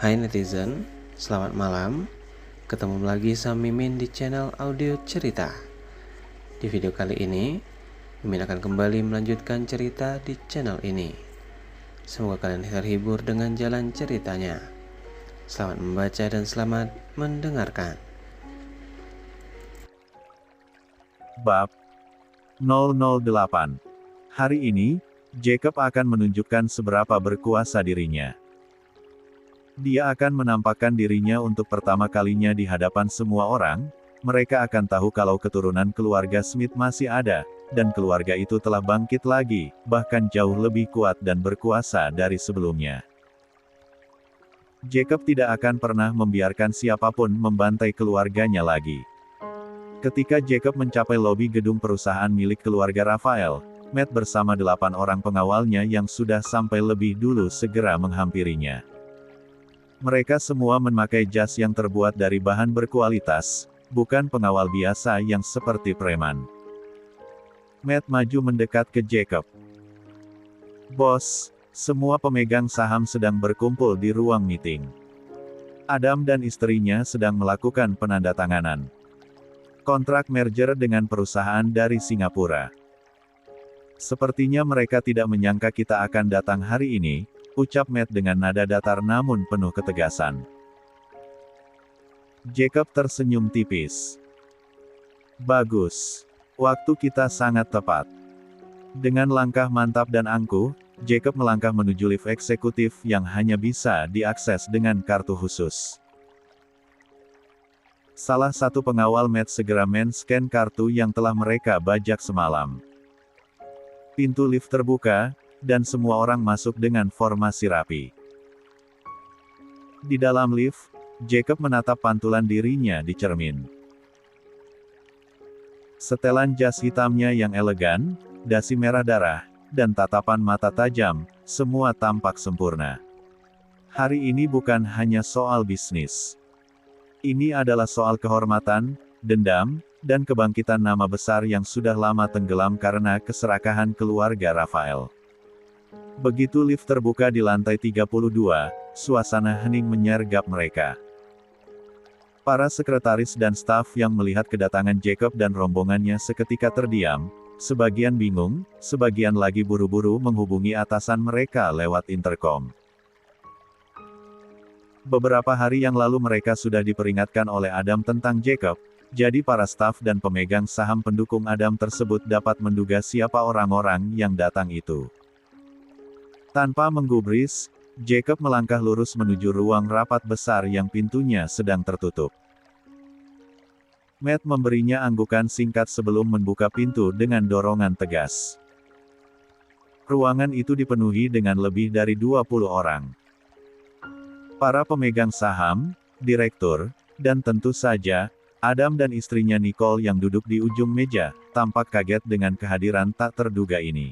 Hai netizen, selamat malam. Ketemu lagi sama Mimin di channel audio cerita. Di video kali ini, Mimin akan kembali melanjutkan cerita di channel ini. Semoga kalian terhibur dengan jalan ceritanya. Selamat membaca dan selamat mendengarkan. Bab 008. Hari ini, Jacob akan menunjukkan seberapa berkuasa dirinya. Dia akan menampakkan dirinya untuk pertama kalinya di hadapan semua orang. Mereka akan tahu kalau keturunan keluarga Smith masih ada, dan keluarga itu telah bangkit lagi, bahkan jauh lebih kuat dan berkuasa dari sebelumnya. Jacob tidak akan pernah membiarkan siapapun membantai keluarganya lagi. Ketika Jacob mencapai lobi gedung perusahaan milik keluarga Raphael, Matt bersama 8 orang pengawalnya yang sudah sampai lebih dulu segera menghampirinya. Mereka semua memakai jas yang terbuat dari bahan berkualitas, bukan pengawal biasa yang seperti preman. Matt maju mendekat ke Jacob. "Bos, semua pemegang saham sedang berkumpul di ruang meeting. Adam dan istrinya sedang melakukan penandatanganan kontrak merger dengan perusahaan dari Singapura. Sepertinya mereka tidak menyangka kita akan datang hari ini," ucap Matt dengan nada datar namun penuh ketegasan. Jacob tersenyum tipis. "Bagus. Waktu kita sangat tepat." Dengan langkah mantap dan angkuh, Jacob melangkah menuju lift eksekutif yang hanya bisa diakses dengan kartu khusus. Salah satu pengawal Matt segera men-scan kartu yang telah mereka bajak semalam. Pintu lift terbuka, dan semua orang masuk dengan formasi rapi. Di dalam lift, Jacob menatap pantulan dirinya di cermin. Setelan jas hitamnya yang elegan, dasi merah darah, dan tatapan mata tajam, semua tampak sempurna. Hari ini bukan hanya soal bisnis. Ini adalah soal kehormatan, dendam, dan kebangkitan nama besar yang sudah lama tenggelam karena keserakahan keluarga Raphael. Begitu lift terbuka di lantai 32, suasana hening menyergap mereka. Para sekretaris dan staf yang melihat kedatangan Jacob dan rombongannya seketika terdiam, sebagian bingung, sebagian lagi buru-buru menghubungi atasan mereka lewat intercom. Beberapa hari yang lalu mereka sudah diperingatkan oleh Adam tentang Jacob, jadi para staf dan pemegang saham pendukung Adam tersebut dapat menduga siapa orang-orang yang datang itu. Tanpa menggubris, Jacob melangkah lurus menuju ruang rapat besar yang pintunya sedang tertutup. Matt memberinya anggukan singkat sebelum membuka pintu dengan dorongan tegas. Ruangan itu dipenuhi dengan lebih dari 20 orang. Para pemegang saham, direktur, dan tentu saja, Adam dan istrinya Nicole yang duduk di ujung meja, tampak kaget dengan kehadiran tak terduga ini.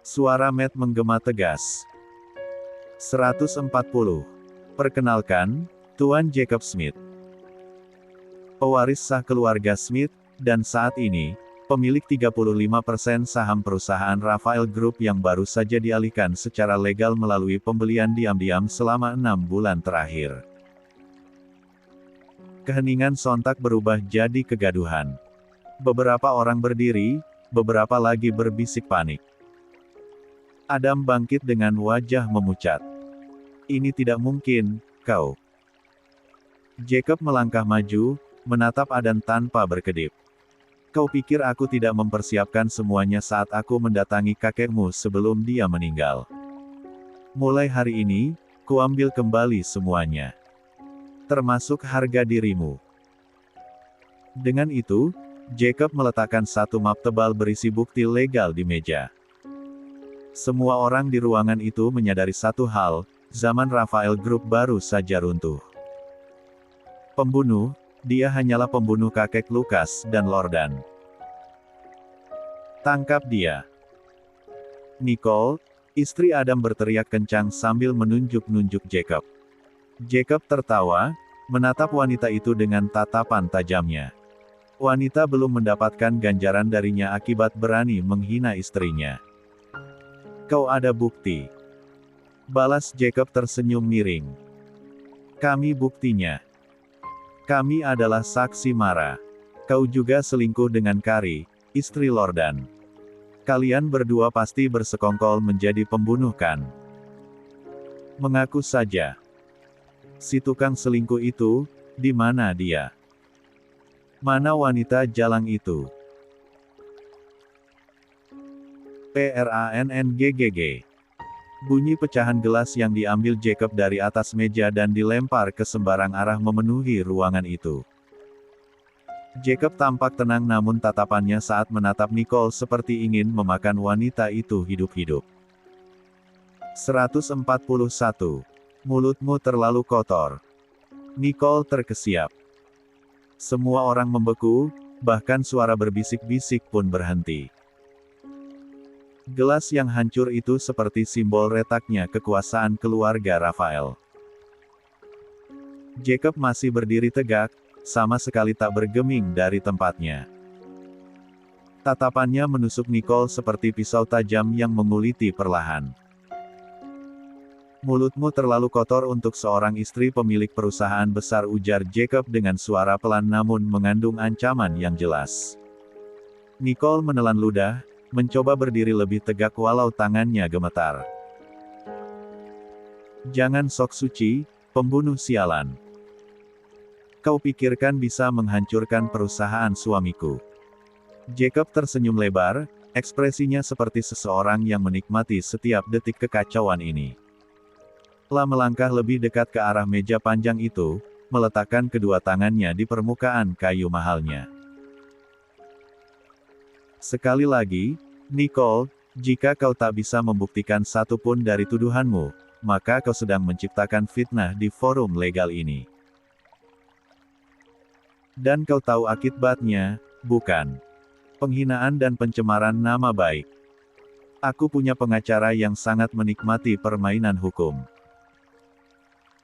Suara Matt menggema tegas. 140. "Perkenalkan, Tuan Jacob Smith. Pewaris sah keluarga Smith, dan saat ini, pemilik 35% saham perusahaan Raphael Group yang baru saja dialihkan secara legal melalui pembelian diam-diam selama 6 bulan terakhir." Keheningan sontak berubah jadi kegaduhan. Beberapa orang berdiri, beberapa lagi berbisik panik. Adam bangkit dengan wajah memucat. "Ini tidak mungkin, kau." Jacob melangkah maju, menatap Adam tanpa berkedip. "Kau pikir aku tidak mempersiapkan semuanya saat aku mendatangi kakekmu sebelum dia meninggal? Mulai hari ini, kuambil kembali semuanya. Termasuk harga dirimu." Dengan itu, Jacob meletakkan satu map tebal berisi bukti legal di meja. Semua orang di ruangan itu menyadari satu hal, zaman Raphael Group baru saja runtuh. Pembunuh, dia hanyalah pembunuh kakek Lucas dan Lordan. "Tangkap dia." Nicole, istri Adam berteriak kencang sambil menunjuk-nunjuk Jacob. Jacob tertawa, menatap wanita itu dengan tatapan tajamnya. Wanita belum mendapatkan ganjaran darinya akibat berani menghina istrinya. "Kau ada bukti?" balas Jacob tersenyum miring. Kami buktinya. Kami adalah saksi mara. Kau juga selingkuh dengan Kari, istri Lordan. Kalian berdua pasti bersekongkol menjadi pembunuh kan? Mengaku saja. Si tukang selingkuh itu, di mana dia? Mana wanita jalang itu? PRANNGGG. Bunyi pecahan gelas yang diambil Jacob dari atas meja dan dilempar ke sembarang arah memenuhi ruangan itu. Jacob tampak tenang namun tatapannya saat menatap Nicole seperti ingin memakan wanita itu hidup-hidup. 141. Mulutmu terlalu kotor. Nicole terkesiap. Semua orang membeku, bahkan suara berbisik-bisik pun berhenti. Gelas yang hancur itu seperti simbol retaknya kekuasaan keluarga Rafael. Jacob masih berdiri tegak, sama sekali tak bergeming dari tempatnya. Tatapannya menusuk Nicole seperti pisau tajam yang menguliti perlahan. Mulutmu terlalu kotor untuk seorang istri pemilik perusahaan besar, ujar Jacob dengan suara pelan namun mengandung ancaman yang jelas. Nicole menelan ludah, mencoba berdiri lebih tegak walau tangannya gemetar. Jangan sok suci, pembunuh sialan. Kau pikirkan bisa menghancurkan perusahaan suamiku? Jacob tersenyum lebar, ekspresinya seperti seseorang yang menikmati setiap detik kekacauan ini. Telah melangkah lebih dekat ke arah meja panjang itu, meletakkan kedua tangannya di permukaan kayu mahalnya. Sekali lagi, Nicole, jika kau tak bisa membuktikan satu pun dari tuduhanmu, maka kau sedang menciptakan fitnah di forum legal ini. Dan kau tahu akibatnya, bukan? Penghinaan dan pencemaran nama baik. Aku punya pengacara yang sangat menikmati permainan hukum.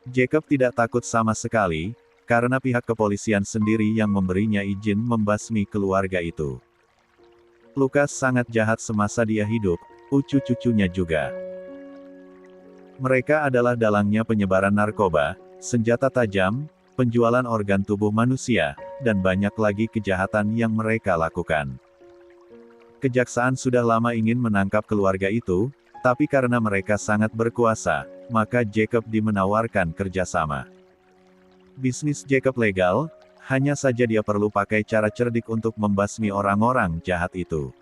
Jacob tidak takut sama sekali, karena pihak kepolisian sendiri yang memberinya izin membasmi keluarga itu. Lukas sangat jahat semasa dia hidup, cucu-cucunya juga. Mereka adalah dalangnya penyebaran narkoba, senjata tajam, penjualan organ tubuh manusia, dan banyak lagi kejahatan yang mereka lakukan. Kejaksaan sudah lama ingin menangkap keluarga itu, tapi karena mereka sangat berkuasa, maka Jacob menawarkan kerjasama. Bisnis Jacob legal, hanya saja dia perlu pakai cara cerdik untuk membasmi orang-orang jahat itu.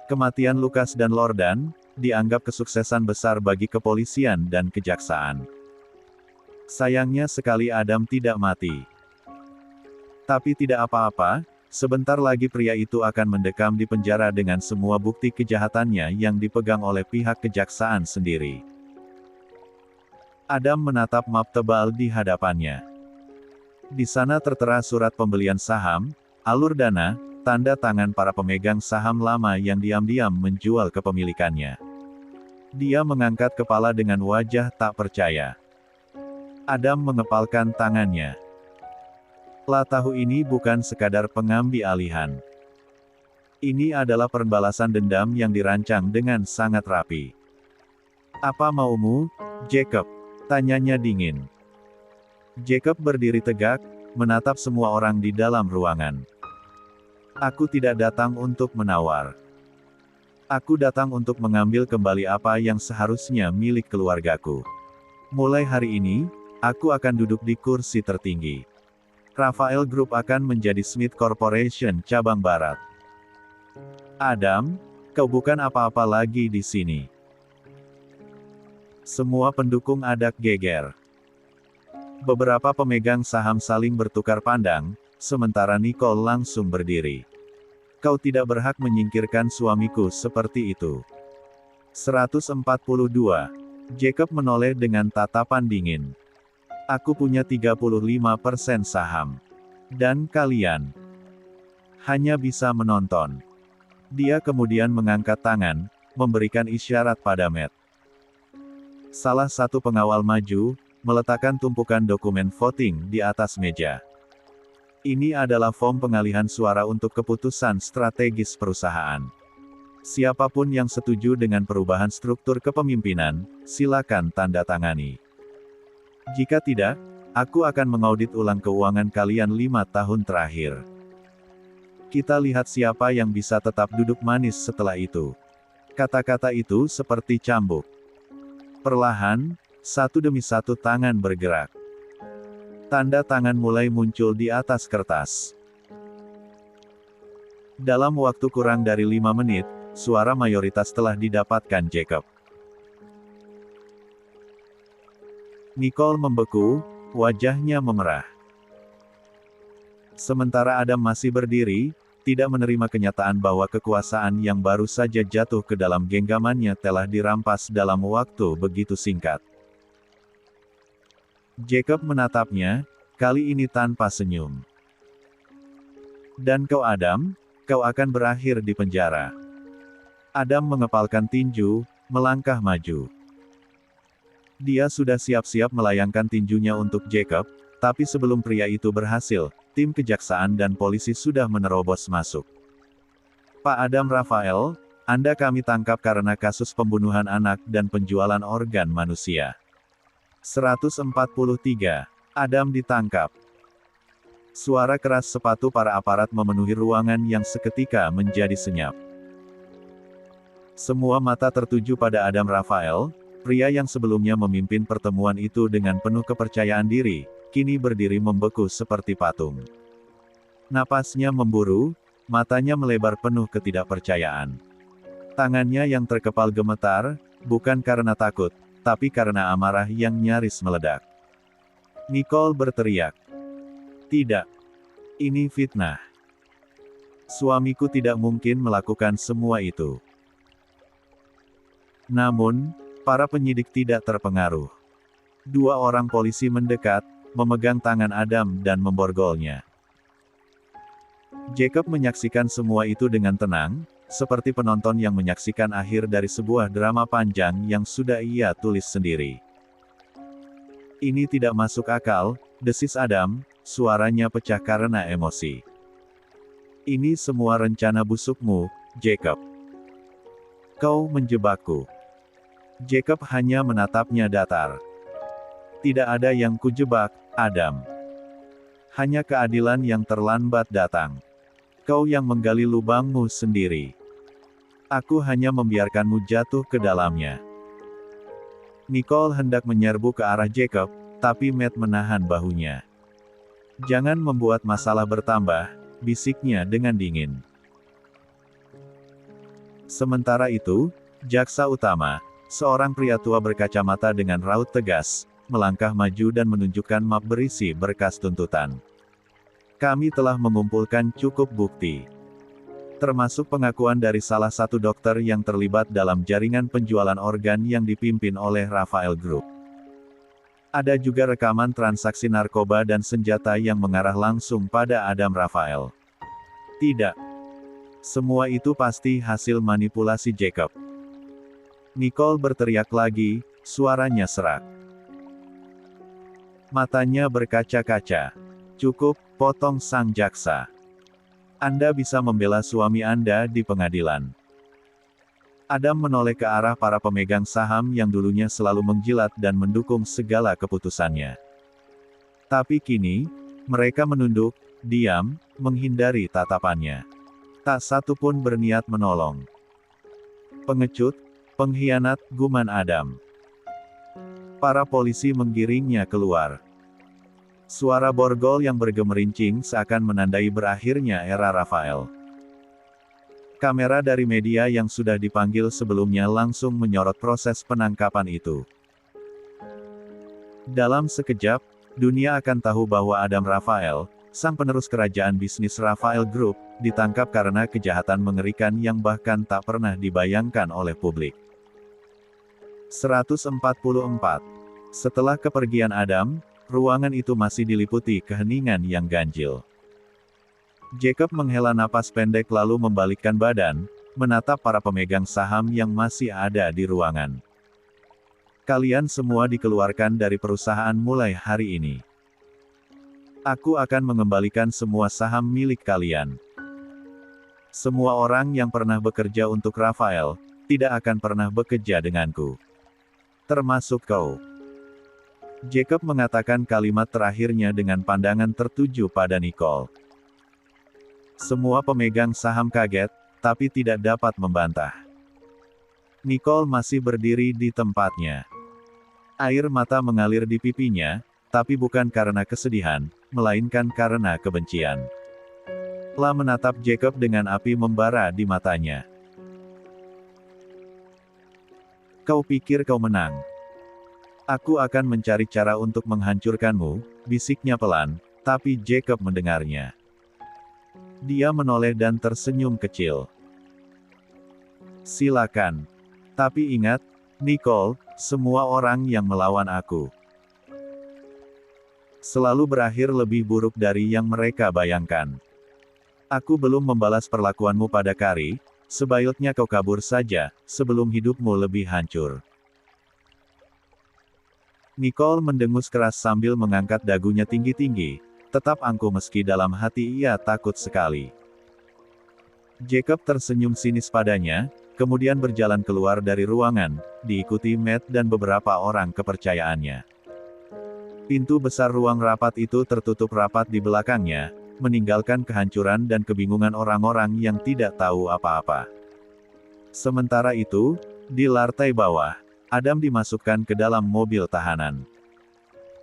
Kematian Lukas dan Lordan dianggap kesuksesan besar bagi kepolisian dan kejaksaan. Sayangnya sekali Adam tidak mati. Tapi tidak apa-apa, sebentar lagi pria itu akan mendekam di penjara dengan semua bukti kejahatannya yang dipegang oleh pihak kejaksaan sendiri. Adam menatap map tebal di hadapannya. Di sana tertera surat pembelian saham, alur dana, tanda tangan para pemegang saham lama yang diam-diam menjual kepemilikannya. Dia mengangkat kepala dengan wajah tak percaya. Adam mengepalkan tangannya. Lah tahu ini bukan sekadar pengambil alihan. Ini adalah pembalasan dendam yang dirancang dengan sangat rapi. Apa maumu, Jacob? Tanyanya dingin. Jacob berdiri tegak, menatap semua orang di dalam ruangan. Aku tidak datang untuk menawar. Aku datang untuk mengambil kembali apa yang seharusnya milik keluargaku. Mulai hari ini, aku akan duduk di kursi tertinggi. Rafael Group akan menjadi Smith Corporation cabang barat. Adam, kau bukan apa-apa lagi di sini. Semua pendukung adak geger. Beberapa pemegang saham saling bertukar pandang, sementara Nicole langsung berdiri. Kau tidak berhak menyingkirkan suamiku seperti itu. 142. Jacob menoleh dengan tatapan dingin. Aku punya 35% saham. Dan kalian hanya bisa menonton. Dia kemudian mengangkat tangan, memberikan isyarat pada Matt. Salah satu pengawal maju, meletakkan tumpukan dokumen voting di atas meja. Ini adalah form pengalihan suara untuk keputusan strategis perusahaan. Siapapun yang setuju dengan perubahan struktur kepemimpinan, silakan tanda tangani. Jika tidak, aku akan mengaudit ulang keuangan kalian 5 tahun terakhir. Kita lihat siapa yang bisa tetap duduk manis setelah itu. Kata-kata itu seperti cambuk. Perlahan, satu demi satu tangan bergerak. Tanda tangan mulai muncul di atas kertas. Dalam waktu kurang dari 5 menit, suara mayoritas telah didapatkan Jacob. Nicole membeku, wajahnya memerah. Sementara Adam masih berdiri, tidak menerima kenyataan bahwa kekuasaan yang baru saja jatuh ke dalam genggamannya telah dirampas dalam waktu begitu singkat. Jacob menatapnya, kali ini tanpa senyum. Dan kau Adam, kau akan berakhir di penjara. Adam mengepalkan tinju, melangkah maju. Dia sudah siap-siap melayangkan tinjunya untuk Jacob, tapi sebelum pria itu berhasil, tim kejaksaan dan polisi sudah menerobos masuk. Pak Adam Rafael, Anda kami tangkap karena kasus pembunuhan anak dan penjualan organ manusia. 143. Adam ditangkap. Suara keras sepatu para aparat memenuhi ruangan yang seketika menjadi senyap. Semua mata tertuju pada Adam Rafael, pria yang sebelumnya memimpin pertemuan itu dengan penuh kepercayaan diri, kini berdiri membeku seperti patung. Napasnya memburu, matanya melebar penuh ketidakpercayaan. Tangannya yang terkepal gemetar, bukan karena takut, tapi karena amarah yang nyaris meledak. Nicole berteriak. Tidak. Ini fitnah. Suamiku tidak mungkin melakukan semua itu. Namun, para penyidik tidak terpengaruh. 2 orang polisi mendekat, memegang tangan Adam dan memborgolnya. Jacob menyaksikan semua itu dengan tenang, seperti penonton yang menyaksikan akhir dari sebuah drama panjang yang sudah ia tulis sendiri. Ini tidak masuk akal, desis Adam, suaranya pecah karena emosi. Ini semua rencana busukmu, Jacob. Kau menjebakku. Jacob hanya menatapnya datar. Tidak ada yang kujebak, Adam. Hanya keadilan yang terlambat datang. Kau yang menggali lubangmu sendiri. Aku hanya membiarkanmu jatuh ke dalamnya. Nicole hendak menyerbu ke arah Jacob, tapi Matt menahan bahunya. Jangan membuat masalah bertambah, bisiknya dengan dingin. Sementara itu, jaksa utama, seorang pria tua berkacamata dengan raut tegas, melangkah maju dan menunjukkan map berisi berkas tuntutan. Kami telah mengumpulkan cukup bukti. Termasuk pengakuan dari salah satu dokter yang terlibat dalam jaringan penjualan organ yang dipimpin oleh Rafael Group. Ada juga rekaman transaksi narkoba dan senjata yang mengarah langsung pada Adam Rafael. Tidak. Semua itu pasti hasil manipulasi Jacob. Nicole berteriak lagi, suaranya serak. Matanya berkaca-kaca. Cukup, potong sang jaksa. Anda bisa membela suami Anda di pengadilan. Adam menoleh ke arah para pemegang saham yang dulunya selalu menjilat dan mendukung segala keputusannya. Tapi kini, mereka menunduk, diam, menghindari tatapannya. Tak satu pun berniat menolong. Pengecut, pengkhianat, guman Adam. Para polisi menggiringnya keluar. Suara borgol yang bergemerincing seakan menandai berakhirnya era Rafael. Kamera dari media yang sudah dipanggil sebelumnya langsung menyorot proses penangkapan itu. Dalam sekejap, dunia akan tahu bahwa Adam Rafael, sang penerus kerajaan bisnis Rafael Group, ditangkap karena kejahatan mengerikan yang bahkan tak pernah dibayangkan oleh publik. 144. Setelah kepergian Adam, ruangan itu masih diliputi keheningan yang ganjil. Jacob menghela napas pendek lalu membalikkan badan, menatap para pemegang saham yang masih ada di ruangan. Kalian semua dikeluarkan dari perusahaan mulai hari ini. Aku akan mengembalikan semua saham milik kalian. Semua orang yang pernah bekerja untuk Rafael, tidak akan pernah bekerja denganku. Termasuk kau. Jacob mengatakan kalimat terakhirnya dengan pandangan tertuju pada Nicole. Semua pemegang saham kaget, tapi tidak dapat membantah. Nicole masih berdiri di tempatnya. Air mata mengalir di pipinya, tapi bukan karena kesedihan, melainkan karena kebencian. La menatap Jacob dengan api membara di matanya. Kau pikir kau menang? Aku akan mencari cara untuk menghancurkanmu, bisiknya pelan, tapi Jacob mendengarnya. Dia menoleh dan tersenyum kecil. Silakan. Tapi ingat, Nicole, semua orang yang melawan aku selalu berakhir lebih buruk dari yang mereka bayangkan. Aku belum membalas perlakuanmu pada Kari, sebaiknya kau kabur saja, sebelum hidupmu lebih hancur. Nicole mendengus keras sambil mengangkat dagunya tinggi-tinggi, tetap angkuh meski dalam hati ia takut sekali. Jacob tersenyum sinis padanya, kemudian berjalan keluar dari ruangan, diikuti Matt dan beberapa orang kepercayaannya. Pintu besar ruang rapat itu tertutup rapat di belakangnya, meninggalkan kehancuran dan kebingungan orang-orang yang tidak tahu apa-apa. Sementara itu, di lantai bawah, Adam dimasukkan ke dalam mobil tahanan.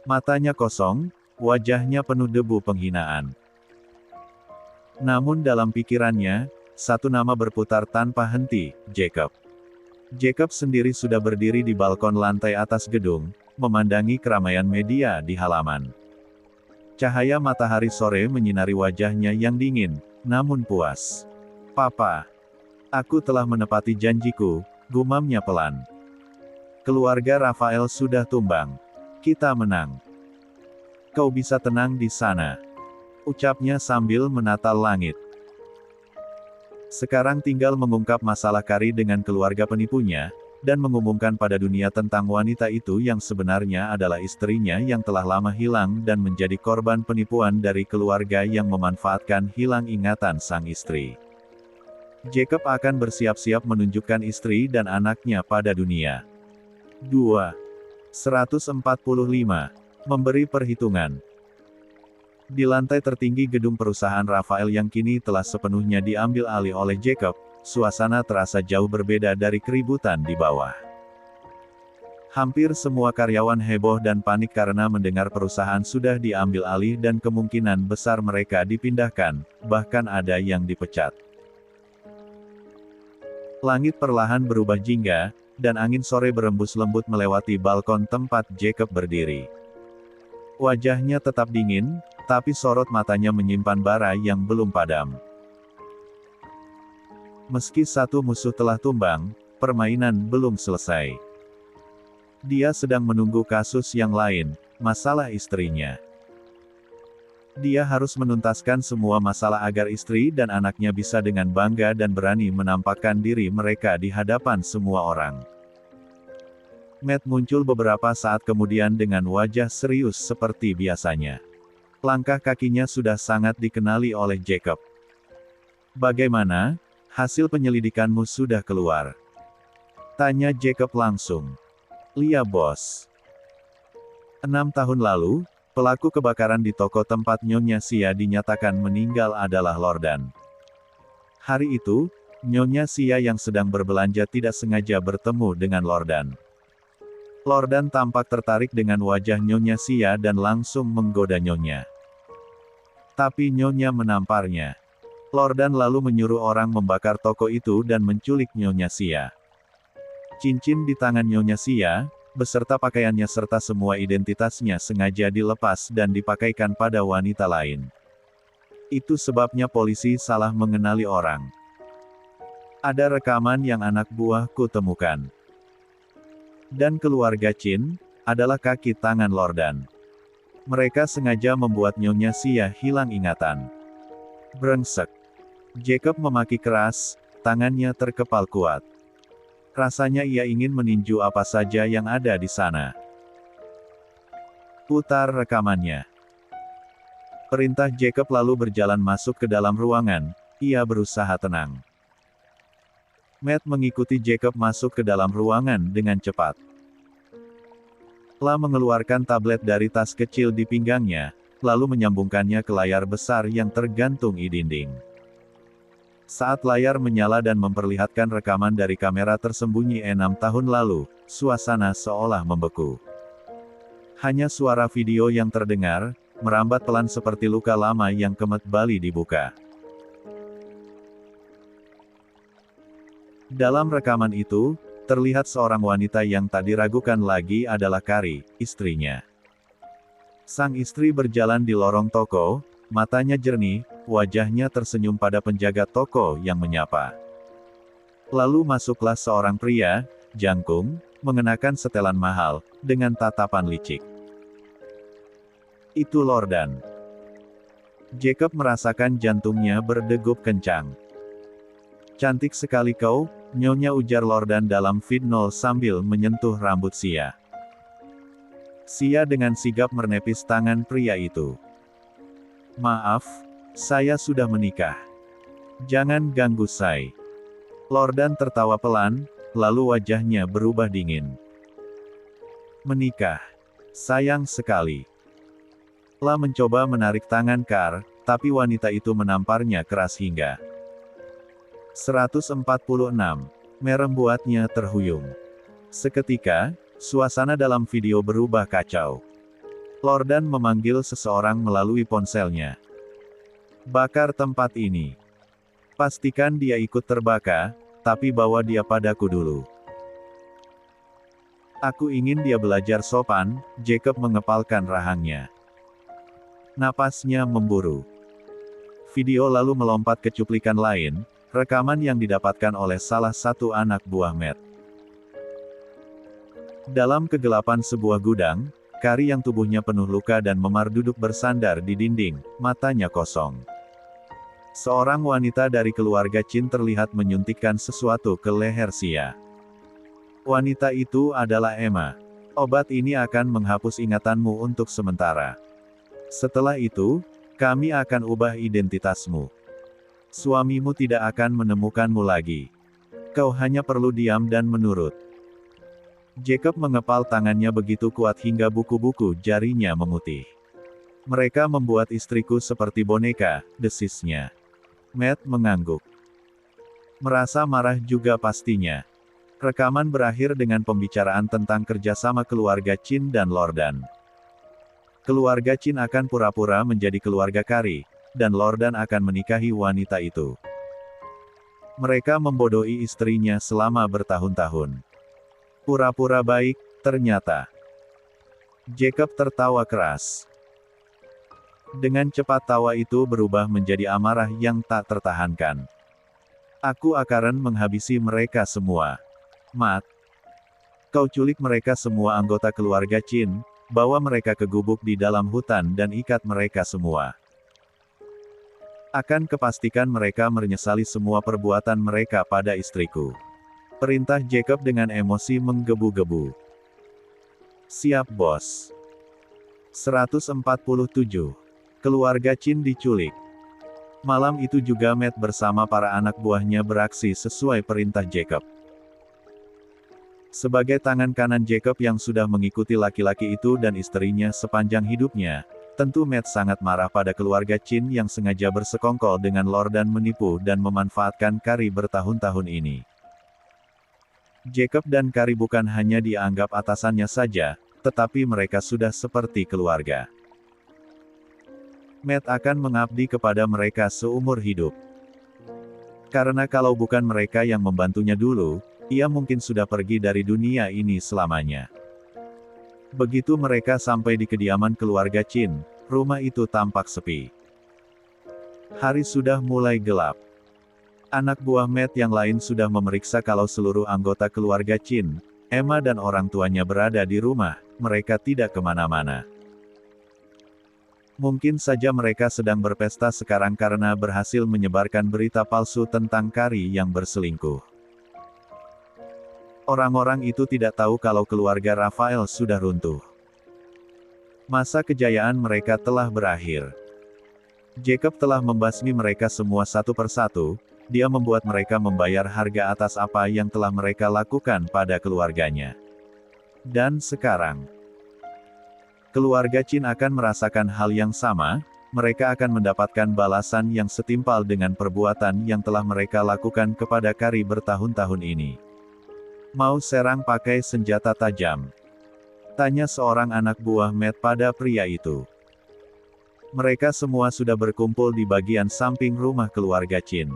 Matanya kosong, wajahnya penuh debu penghinaan. Namun dalam pikirannya, satu nama berputar tanpa henti, Jacob. Jacob sendiri sudah berdiri di balkon lantai atas gedung, memandangi keramaian media di halaman. Cahaya matahari sore menyinari wajahnya yang dingin, namun puas. Papa, aku telah menepati janjiku, gumamnya pelan. Keluarga Rafael sudah tumbang. Kita menang. Kau bisa tenang di sana, ucapnya sambil menata langit. Sekarang tinggal mengungkap masalah Kari dengan keluarga penipunya, dan mengumumkan pada dunia tentang wanita itu yang sebenarnya adalah istrinya yang telah lama hilang dan menjadi korban penipuan dari keluarga yang memanfaatkan hilang ingatan sang istri. Jacob akan bersiap-siap menunjukkan istri dan anaknya pada dunia. 145. Memberi perhitungan. Di lantai tertinggi gedung perusahaan Rafael yang kini telah sepenuhnya diambil alih oleh Jacob, suasana terasa jauh berbeda dari keributan di bawah. Hampir semua karyawan heboh dan panik karena mendengar perusahaan sudah diambil alih dan kemungkinan besar mereka dipindahkan, bahkan ada yang dipecat. Langit perlahan berubah jingga, dan angin sore berembus lembut melewati balkon tempat Jacob berdiri. Wajahnya tetap dingin, tapi sorot matanya menyimpan bara yang belum padam. Meski satu musuh telah tumbang, permainan belum selesai. Dia sedang menunggu kasus yang lain, masalah istrinya. Dia harus menuntaskan semua masalah agar istri dan anaknya bisa dengan bangga dan berani menampakkan diri mereka di hadapan semua orang. Matt muncul beberapa saat kemudian dengan wajah serius seperti biasanya. Langkah kakinya sudah sangat dikenali oleh Jacob. Bagaimana? Hasil penyelidikanmu sudah keluar? Tanya Jacob langsung. Iya bos. 6 tahun lalu, pelaku kebakaran di toko tempat Nyonya Sia dinyatakan meninggal adalah Lordan. Hari itu, Nyonya Sia yang sedang berbelanja tidak sengaja bertemu dengan Lordan. Lordan tampak tertarik dengan wajah Nyonya Sia dan langsung menggoda Nyonya. Tapi Nyonya menamparnya. Lordan lalu menyuruh orang membakar toko itu dan menculik Nyonya Sia. Cincin di tangan Nyonya Sia, beserta pakaiannya serta semua identitasnya sengaja dilepas dan dipakaikan pada wanita lain. Itu sebabnya polisi salah mengenali orang. Ada rekaman yang anak buahku temukan. Dan keluarga Chin, adalah kaki tangan Lordan. Mereka sengaja membuat Nyonya Sia hilang ingatan. Brengsek. Jacob memaki keras, tangannya terkepal kuat. Rasanya ia ingin meninju apa saja yang ada di sana. Putar rekamannya. Perintah Jacob lalu berjalan masuk ke dalam ruangan, ia berusaha tenang. Matt mengikuti Jacob masuk ke dalam ruangan dengan cepat. La mengeluarkan tablet dari tas kecil di pinggangnya, lalu menyambungkannya ke layar besar yang tergantung di dinding. Saat layar menyala dan memperlihatkan rekaman dari kamera tersembunyi 6 tahun lalu, suasana seolah membeku. Hanya suara video yang terdengar, merambat pelan seperti luka lama yang kembali dibuka. Dalam rekaman itu, terlihat seorang wanita yang tak diragukan lagi adalah Carrie, istrinya. Sang istri berjalan di lorong toko, matanya jernih, wajahnya tersenyum pada penjaga toko yang menyapa. Lalu masuklah seorang pria, jangkung, mengenakan setelan mahal, dengan tatapan licik. Itu Lordan. Jacob merasakan jantungnya berdegup kencang. Cantik sekali kau, nyonya, ujar Lordan dalam fitnah sambil menyentuh rambut Sia. Sia dengan sigap menepis tangan pria itu. Maaf, saya sudah menikah. Jangan ganggu saya. Lordan tertawa pelan, lalu wajahnya berubah dingin. Menikah? Sayang sekali. La mencoba menarik tangan Car, tapi wanita itu menamparnya keras hingga 146. Merembuatnya terhuyung. Seketika, suasana dalam video berubah kacau. Lordan memanggil seseorang melalui ponselnya. Bakar tempat ini. Pastikan dia ikut terbakar, tapi bawa dia padaku dulu. Aku ingin dia belajar sopan, Jacob mengepalkan rahangnya. Napasnya memburu. Video lalu melompat ke cuplikan lain, rekaman yang didapatkan oleh salah satu anak buah Matt. Dalam kegelapan sebuah gudang, Carrie yang tubuhnya penuh luka dan memar duduk bersandar di dinding, matanya kosong. Seorang wanita dari keluarga Chin terlihat menyuntikkan sesuatu ke leher Sia. Wanita itu adalah Emma. Obat ini akan menghapus ingatanmu untuk sementara. Setelah itu, kami akan ubah identitasmu. Suamimu tidak akan menemukanmu lagi. Kau hanya perlu diam dan menurut. Jacob mengepal tangannya begitu kuat hingga buku-buku jarinya memutih. Mereka membuat istriku seperti boneka, desisnya. Matt mengangguk. Merasa marah juga pastinya. Rekaman berakhir dengan pembicaraan tentang kerjasama keluarga Chin dan Lordan. Keluarga Chin akan pura-pura menjadi keluarga Carrie, dan Lordan akan menikahi wanita itu. Mereka membodohi istrinya selama bertahun-tahun. Pura-pura baik, ternyata. Jacob tertawa keras. Dengan cepat tawa itu berubah menjadi amarah yang tak tertahankan. Aku akan menghabisi mereka semua. Matt. Kau culik mereka semua anggota keluarga Chin, bawa mereka ke gubuk di dalam hutan dan ikat mereka semua. Akan kepastikan mereka menyesali semua perbuatan mereka pada istriku. Perintah Jacob dengan emosi menggebu-gebu. Siap bos. 147. Keluarga Chin diculik. Malam itu juga Matt bersama para anak buahnya beraksi sesuai perintah Jacob. Sebagai tangan kanan Jacob yang sudah mengikuti laki-laki itu dan istrinya sepanjang hidupnya, tentu Matt sangat marah pada keluarga Chin yang sengaja bersekongkol dengan Lordan menipu dan memanfaatkan Carrie bertahun-tahun ini. Jacob dan Carrie bukan hanya dianggap atasannya saja, tetapi mereka sudah seperti keluarga. Matt akan mengabdi kepada mereka seumur hidup. Karena kalau bukan mereka yang membantunya dulu, ia mungkin sudah pergi dari dunia ini selamanya. Begitu mereka sampai di kediaman keluarga Chin, rumah itu tampak sepi. Hari sudah mulai gelap. Anak buah Matt yang lain sudah memeriksa kalau seluruh anggota keluarga Chin, Emma dan orang tuanya berada di rumah, mereka tidak kemana-mana. Mungkin saja mereka sedang berpesta sekarang karena berhasil menyebarkan berita palsu tentang Carrie yang berselingkuh. Orang-orang itu tidak tahu kalau keluarga Rafael sudah runtuh. Masa kejayaan mereka telah berakhir. Jacob telah membasmi mereka semua satu persatu, dia membuat mereka membayar harga atas apa yang telah mereka lakukan pada keluarganya. Dan sekarang, Keluarga Chin akan merasakan hal yang sama, mereka akan mendapatkan balasan yang setimpal dengan perbuatan yang telah mereka lakukan kepada Kari bertahun-tahun ini. Mau serang pakai senjata tajam? Tanya seorang anak buah Matt pada pria itu. Mereka semua sudah berkumpul di bagian samping rumah keluarga Chin.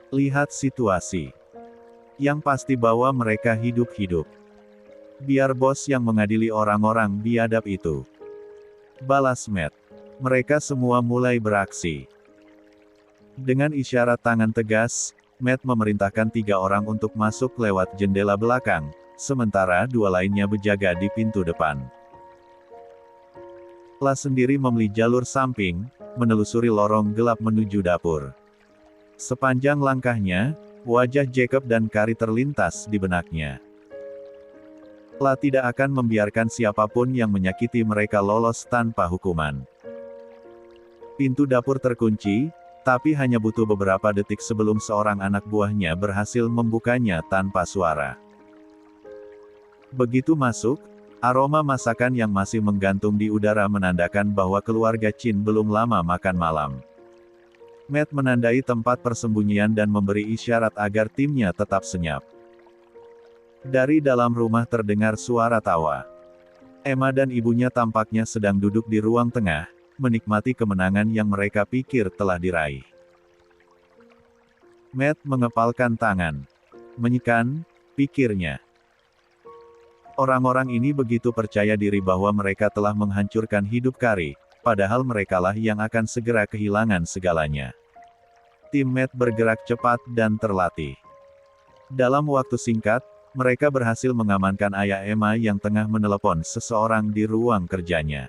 Lihat situasi. Yang pasti bahwa mereka hidup-hidup. Biar bos yang mengadili orang-orang biadab itu. Balas Matt. Mereka semua mulai beraksi. Dengan isyarat tangan tegas, Matt memerintahkan 3 orang untuk masuk lewat jendela belakang, sementara 2 lainnya berjaga di pintu depan. La sendiri memilih jalur samping, menelusuri lorong gelap menuju dapur. Sepanjang langkahnya, wajah Jacob dan Kari terlintas di benaknya. La tidak akan membiarkan siapapun yang menyakiti mereka lolos tanpa hukuman. Pintu dapur terkunci, tapi hanya butuh beberapa detik sebelum seorang anak buahnya berhasil membukanya tanpa suara. Begitu masuk, aroma masakan yang masih menggantung di udara menandakan bahwa keluarga Chin belum lama makan malam. Matt menandai tempat persembunyian dan memberi isyarat agar timnya tetap senyap. Dari dalam rumah terdengar suara tawa. Emma dan ibunya tampaknya sedang duduk di ruang tengah, menikmati kemenangan yang mereka pikir telah diraih. Matt mengepalkan tangan. Menyikan, pikirnya. Orang-orang ini begitu percaya diri bahwa mereka telah menghancurkan hidup Kari, padahal merekalah yang akan segera kehilangan segalanya. Tim Matt bergerak cepat dan terlatih. Dalam waktu singkat, mereka berhasil mengamankan ayah Emma yang tengah menelepon seseorang di ruang kerjanya.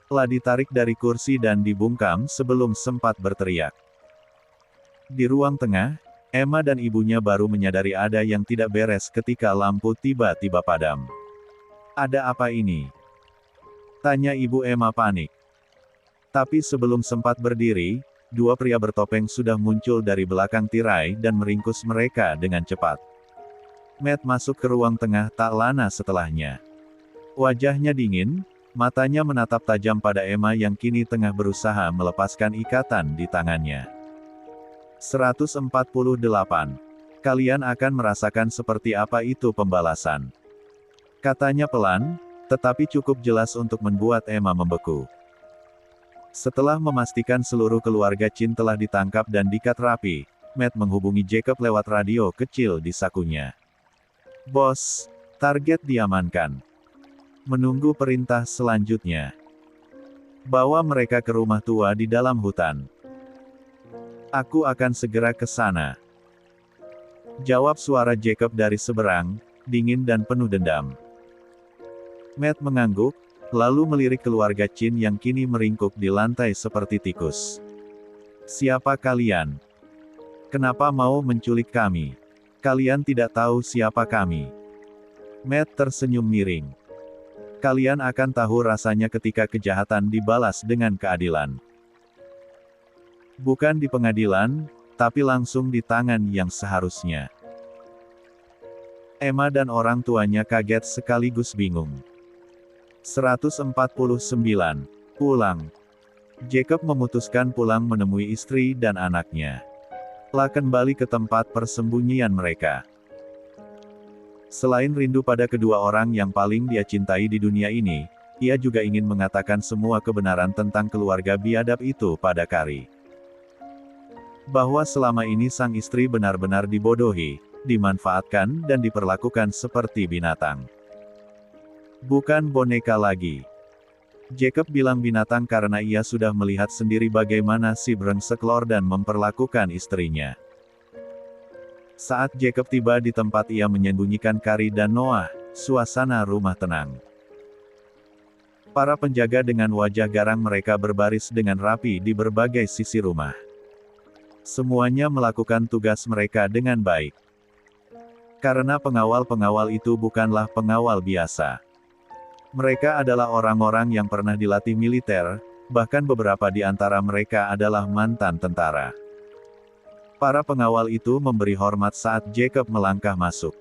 La ditarik dari kursi dan dibungkam sebelum sempat berteriak. Di ruang tengah, Emma dan ibunya baru menyadari ada yang tidak beres ketika lampu tiba-tiba padam. Ada apa ini? Tanya ibu Emma panik. Tapi sebelum sempat berdiri, 2 pria bertopeng sudah muncul dari belakang tirai dan meringkus mereka dengan cepat. Matt masuk ke ruang tengah tak lama setelahnya. Wajahnya dingin, matanya menatap tajam pada Emma yang kini tengah berusaha melepaskan ikatan di tangannya. 148. Kalian akan merasakan seperti apa itu pembalasan. Katanya pelan, tetapi cukup jelas untuk membuat Emma membeku. Setelah memastikan seluruh keluarga Chin telah ditangkap dan diikat rapi, Matt menghubungi Jacob lewat radio kecil di sakunya. Bos, target diamankan. Menunggu perintah selanjutnya. Bawa mereka ke rumah tua di dalam hutan. Aku akan segera ke sana. Jawab suara Jacob dari seberang, dingin dan penuh dendam. Matt mengangguk, lalu melirik keluarga Chin yang kini meringkuk di lantai seperti tikus. Siapa kalian? Kenapa mau menculik kami? Kalian tidak tahu siapa kami. Matt tersenyum miring. Kalian akan tahu rasanya ketika kejahatan dibalas dengan keadilan. Bukan di pengadilan, tapi langsung di tangan yang seharusnya. Emma dan orang tuanya kaget sekaligus bingung. 149. Pulang. Jacob memutuskan pulang menemui istri dan anaknya. La kembali ke tempat persembunyian mereka. Selain rindu pada kedua orang yang paling dia cintai di dunia ini, ia juga ingin mengatakan semua kebenaran tentang keluarga biadab itu pada Kari. Bahwa selama ini sang istri benar-benar dibodohi, dimanfaatkan dan diperlakukan seperti binatang. Bukan boneka lagi. Jacob bilang binatang karena ia sudah melihat sendiri bagaimana si brengsek Lordan memperlakukan istrinya. Saat Jacob tiba di tempat ia menyembunyikan Kari dan Noah, suasana rumah tenang. Para penjaga dengan wajah garang mereka berbaris dengan rapi di berbagai sisi rumah. Semuanya melakukan tugas mereka dengan baik. Karena pengawal-pengawal itu bukanlah pengawal biasa. Mereka adalah orang-orang yang pernah dilatih militer, bahkan beberapa di antara mereka adalah mantan tentara. Para pengawal itu memberi hormat saat Jacob melangkah masuk.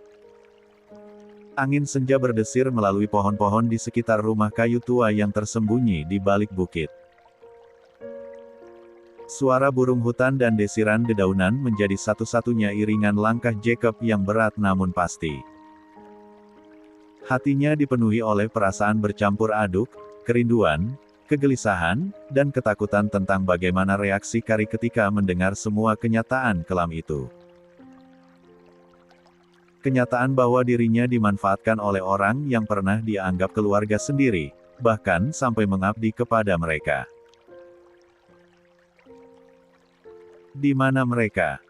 Angin senja berdesir melalui pohon-pohon di sekitar rumah kayu tua yang tersembunyi di balik bukit. Suara burung hutan dan desiran dedaunan menjadi satu-satunya iringan langkah Jacob yang berat namun pasti. Hatinya dipenuhi oleh perasaan bercampur aduk, kerinduan, kegelisahan, dan ketakutan tentang bagaimana reaksi Carrie ketika mendengar semua kenyataan kelam itu. Kenyataan bahwa dirinya dimanfaatkan oleh orang yang pernah dia anggap keluarga sendiri, bahkan sampai mengabdi kepada mereka. Di mana mereka?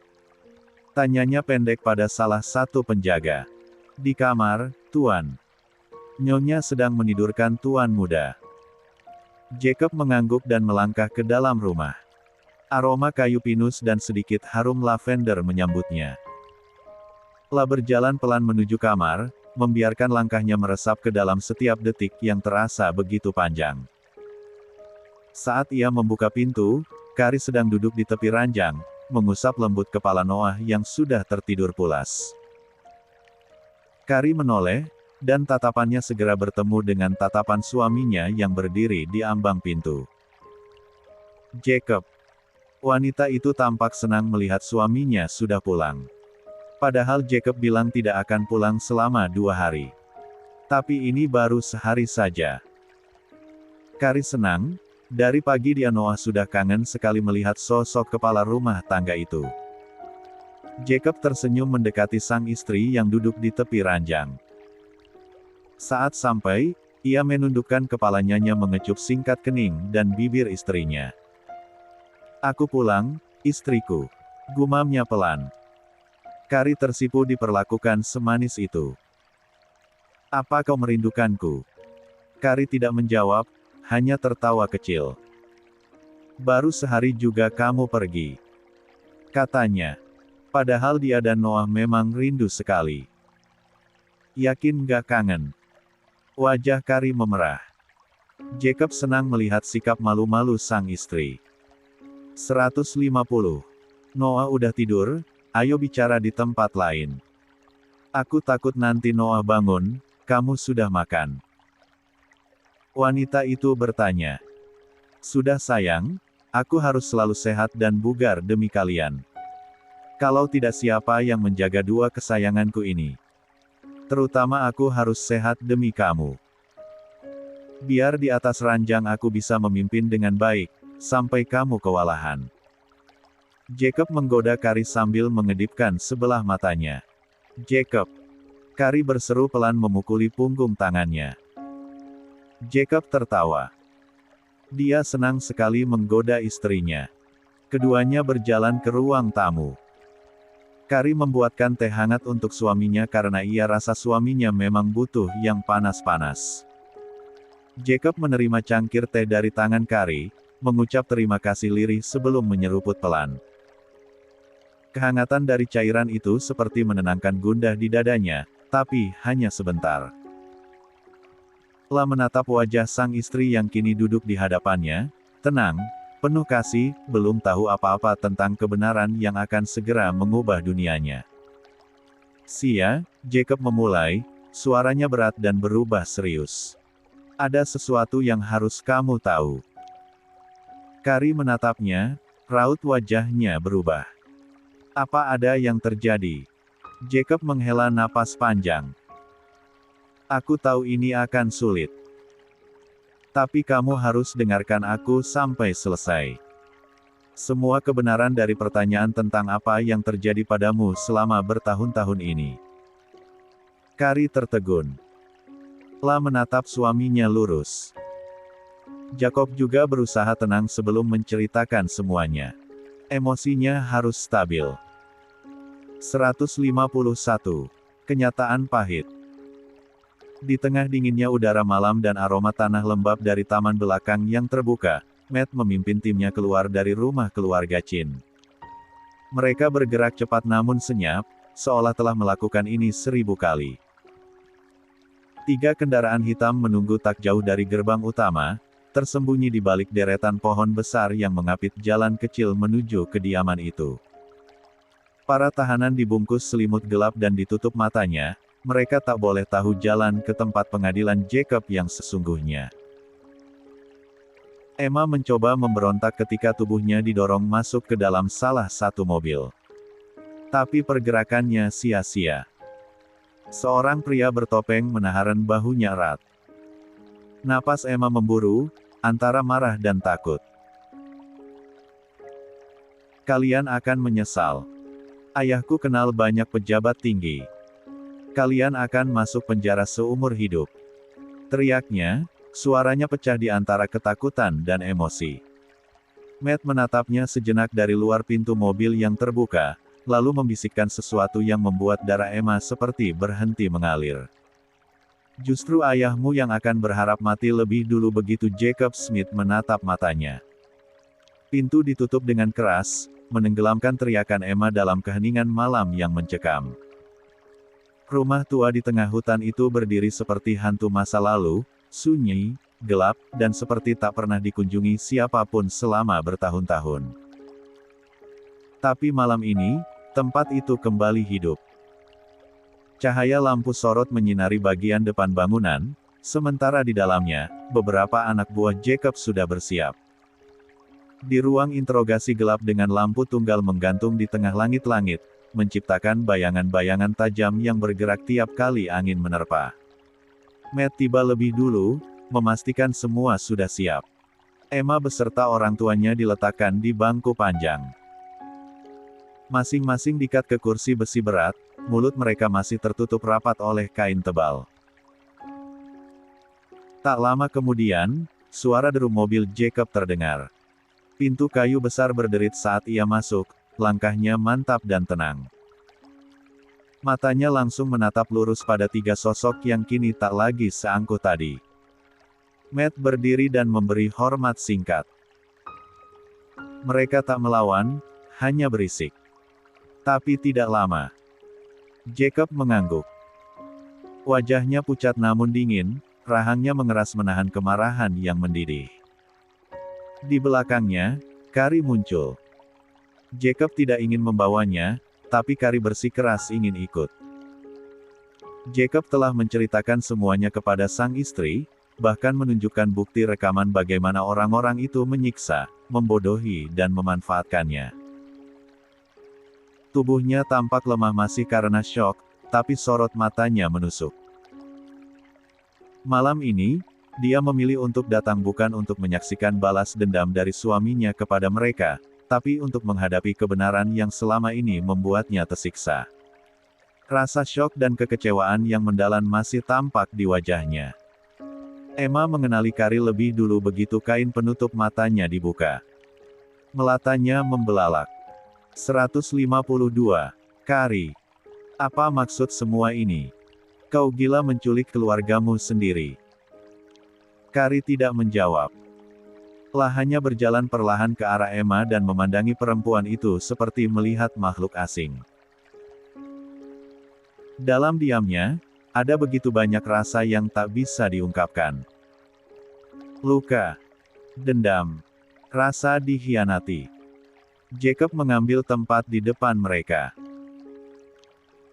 Tanyanya pendek pada salah satu penjaga. Di kamar, Tuan. Nyonya sedang menidurkan Tuan muda. Jacob mengangguk dan melangkah ke dalam rumah. Aroma kayu pinus dan sedikit harum lavender menyambutnya. Setelah berjalan pelan menuju kamar, membiarkan langkahnya meresap ke dalam setiap detik yang terasa begitu panjang. Saat ia membuka pintu, Carrie sedang duduk di tepi ranjang, mengusap lembut kepala Noah yang sudah tertidur pulas. Carrie menoleh, dan tatapannya segera bertemu dengan tatapan suaminya yang berdiri di ambang pintu. Jacob. Wanita itu tampak senang melihat suaminya sudah pulang. Padahal Jacob bilang tidak akan pulang selama 2 hari. Tapi ini baru sehari saja. Carrie senang, dari pagi dia Noah sudah kangen sekali melihat sosok kepala rumah tangga itu. Jacob tersenyum mendekati sang istri yang duduk di tepi ranjang. Saat sampai, ia menundukkan kepalanya mengecup singkat kening dan bibir istrinya. "Aku pulang, istriku," gumamnya pelan. Carrie tersipu diperlakukan semanis itu. "Apa kau merindukanku?" Carrie tidak menjawab, hanya tertawa kecil. "Baru sehari juga kamu pergi," katanya. Padahal dia dan Noah memang rindu sekali. "Yakin gak kangen?" Wajah Carrie memerah. Jacob senang melihat sikap malu-malu sang istri. 150. Noah udah tidur, ayo bicara di tempat lain. Aku takut nanti Noah bangun, kamu sudah makan. Wanita itu bertanya. Sudah sayang, aku harus selalu sehat dan bugar demi kalian. Kalau tidak siapa yang menjaga 2 kesayanganku ini? Terutama aku harus sehat demi kamu. Biar di atas ranjang aku bisa memimpin dengan baik, sampai kamu kewalahan. Jacob menggoda Carrie sambil mengedipkan sebelah matanya. "Jacob." Carrie berseru pelan memukuli punggung tangannya. Jacob tertawa. Dia senang sekali menggoda istrinya. Keduanya berjalan ke ruang tamu. Carrie membuatkan teh hangat untuk suaminya karena ia rasa suaminya memang butuh yang panas-panas. Jacob menerima cangkir teh dari tangan Carrie, mengucap terima kasih lirih sebelum menyeruput pelan. Kehangatan dari cairan itu seperti menenangkan gundah di dadanya, tapi hanya sebentar. Setelah menatap wajah sang istri yang kini duduk di hadapannya, tenang, penuh kasih, belum tahu apa-apa tentang kebenaran yang akan segera mengubah dunianya. "Sia," Jacob memulai, suaranya berat dan berubah serius. "Ada sesuatu yang harus kamu tahu." Carrie menatapnya, raut wajahnya berubah. "Apa ada yang terjadi?" Jacob menghela napas panjang. "Aku tahu ini akan sulit. Tapi kamu harus dengarkan aku sampai selesai. Semua kebenaran dari pertanyaan tentang apa yang terjadi padamu selama bertahun-tahun ini." Carrie tertegun. Setelah menatap suaminya lurus. Jacob juga berusaha tenang sebelum menceritakan semuanya. Emosinya harus stabil. 151. Kenyataan pahit. Di tengah dinginnya udara malam dan aroma tanah lembab dari taman belakang yang terbuka, Matt memimpin timnya keluar dari rumah keluarga Chin. Mereka bergerak cepat namun senyap, seolah telah melakukan ini 1000 kali. 3 kendaraan hitam menunggu tak jauh dari gerbang utama, tersembunyi di balik deretan pohon besar yang mengapit jalan kecil menuju kediaman itu. Para tahanan dibungkus selimut gelap dan ditutup matanya, Mereka tak boleh tahu jalan ke tempat pengadilan Jacob yang sesungguhnya. Emma mencoba memberontak ketika tubuhnya didorong masuk ke dalam salah satu mobil. Tapi pergerakannya sia-sia. Seorang pria bertopeng menahan bahunya erat. Napas Emma memburu, antara marah dan takut. Kalian akan menyesal. Ayahku kenal banyak pejabat tinggi. Kalian akan masuk penjara seumur hidup. Teriaknya, suaranya pecah di antara ketakutan dan emosi. Matt menatapnya sejenak dari luar pintu mobil yang terbuka, lalu membisikkan sesuatu yang membuat darah Emma seperti berhenti mengalir. Justru ayahmu yang akan berharap mati lebih dulu, begitu Jacob Smith menatap matanya. Pintu ditutup dengan keras, menenggelamkan teriakan Emma dalam keheningan malam yang mencekam. Rumah tua di tengah hutan itu berdiri seperti hantu masa lalu, sunyi, gelap, dan seperti tak pernah dikunjungi siapapun selama bertahun-tahun. Tapi malam ini, tempat itu kembali hidup. Cahaya lampu sorot menyinari bagian depan bangunan, sementara di dalamnya, beberapa anak buah Jacob sudah bersiap. Di ruang interogasi gelap dengan lampu tunggal menggantung di tengah langit-langit, menciptakan bayangan-bayangan tajam yang bergerak tiap kali angin menerpa. Matt tiba lebih dulu, memastikan semua sudah siap. Emma beserta orang tuanya diletakkan di bangku panjang. Masing-masing diikat ke kursi besi berat, mulut mereka masih tertutup rapat oleh kain tebal. Tak lama kemudian, suara deru mobil Jacob terdengar. Pintu kayu besar berderit saat ia masuk, langkahnya mantap dan tenang. Matanya langsung menatap lurus pada tiga sosok yang kini tak lagi seangkuh tadi. Matt berdiri dan memberi hormat singkat. Mereka tak melawan, hanya berisik. Tapi tidak lama. Jacob mengangguk. Wajahnya pucat namun dingin, rahangnya mengeras menahan kemarahan yang mendidih. Di belakangnya, Carrie muncul. Jacob tidak ingin membawanya, tapi Carrie bersikeras ingin ikut. Jacob telah menceritakan semuanya kepada sang istri, bahkan menunjukkan bukti rekaman bagaimana orang-orang itu menyiksa, membodohi dan memanfaatkannya. Tubuhnya tampak lemah masih karena syok, tapi sorot matanya menusuk. Malam ini, dia memilih untuk datang bukan untuk menyaksikan balas dendam dari suaminya kepada mereka, tapi untuk menghadapi kebenaran yang selama ini membuatnya tersiksa. Rasa syok dan kekecewaan yang mendalam masih tampak di wajahnya. Emma mengenali Carrie lebih dulu begitu kain penutup matanya dibuka. Melatanya membelalak. 152. Carrie. Apa maksud semua ini? Kau gila menculik keluargamu sendiri. Carrie tidak menjawab. Hanya berjalan perlahan ke arah Emma dan memandangi perempuan itu seperti melihat makhluk asing. Dalam diamnya, ada begitu banyak rasa yang tak bisa diungkapkan. Luka, dendam, rasa dikhianati. Jacob mengambil tempat di depan mereka.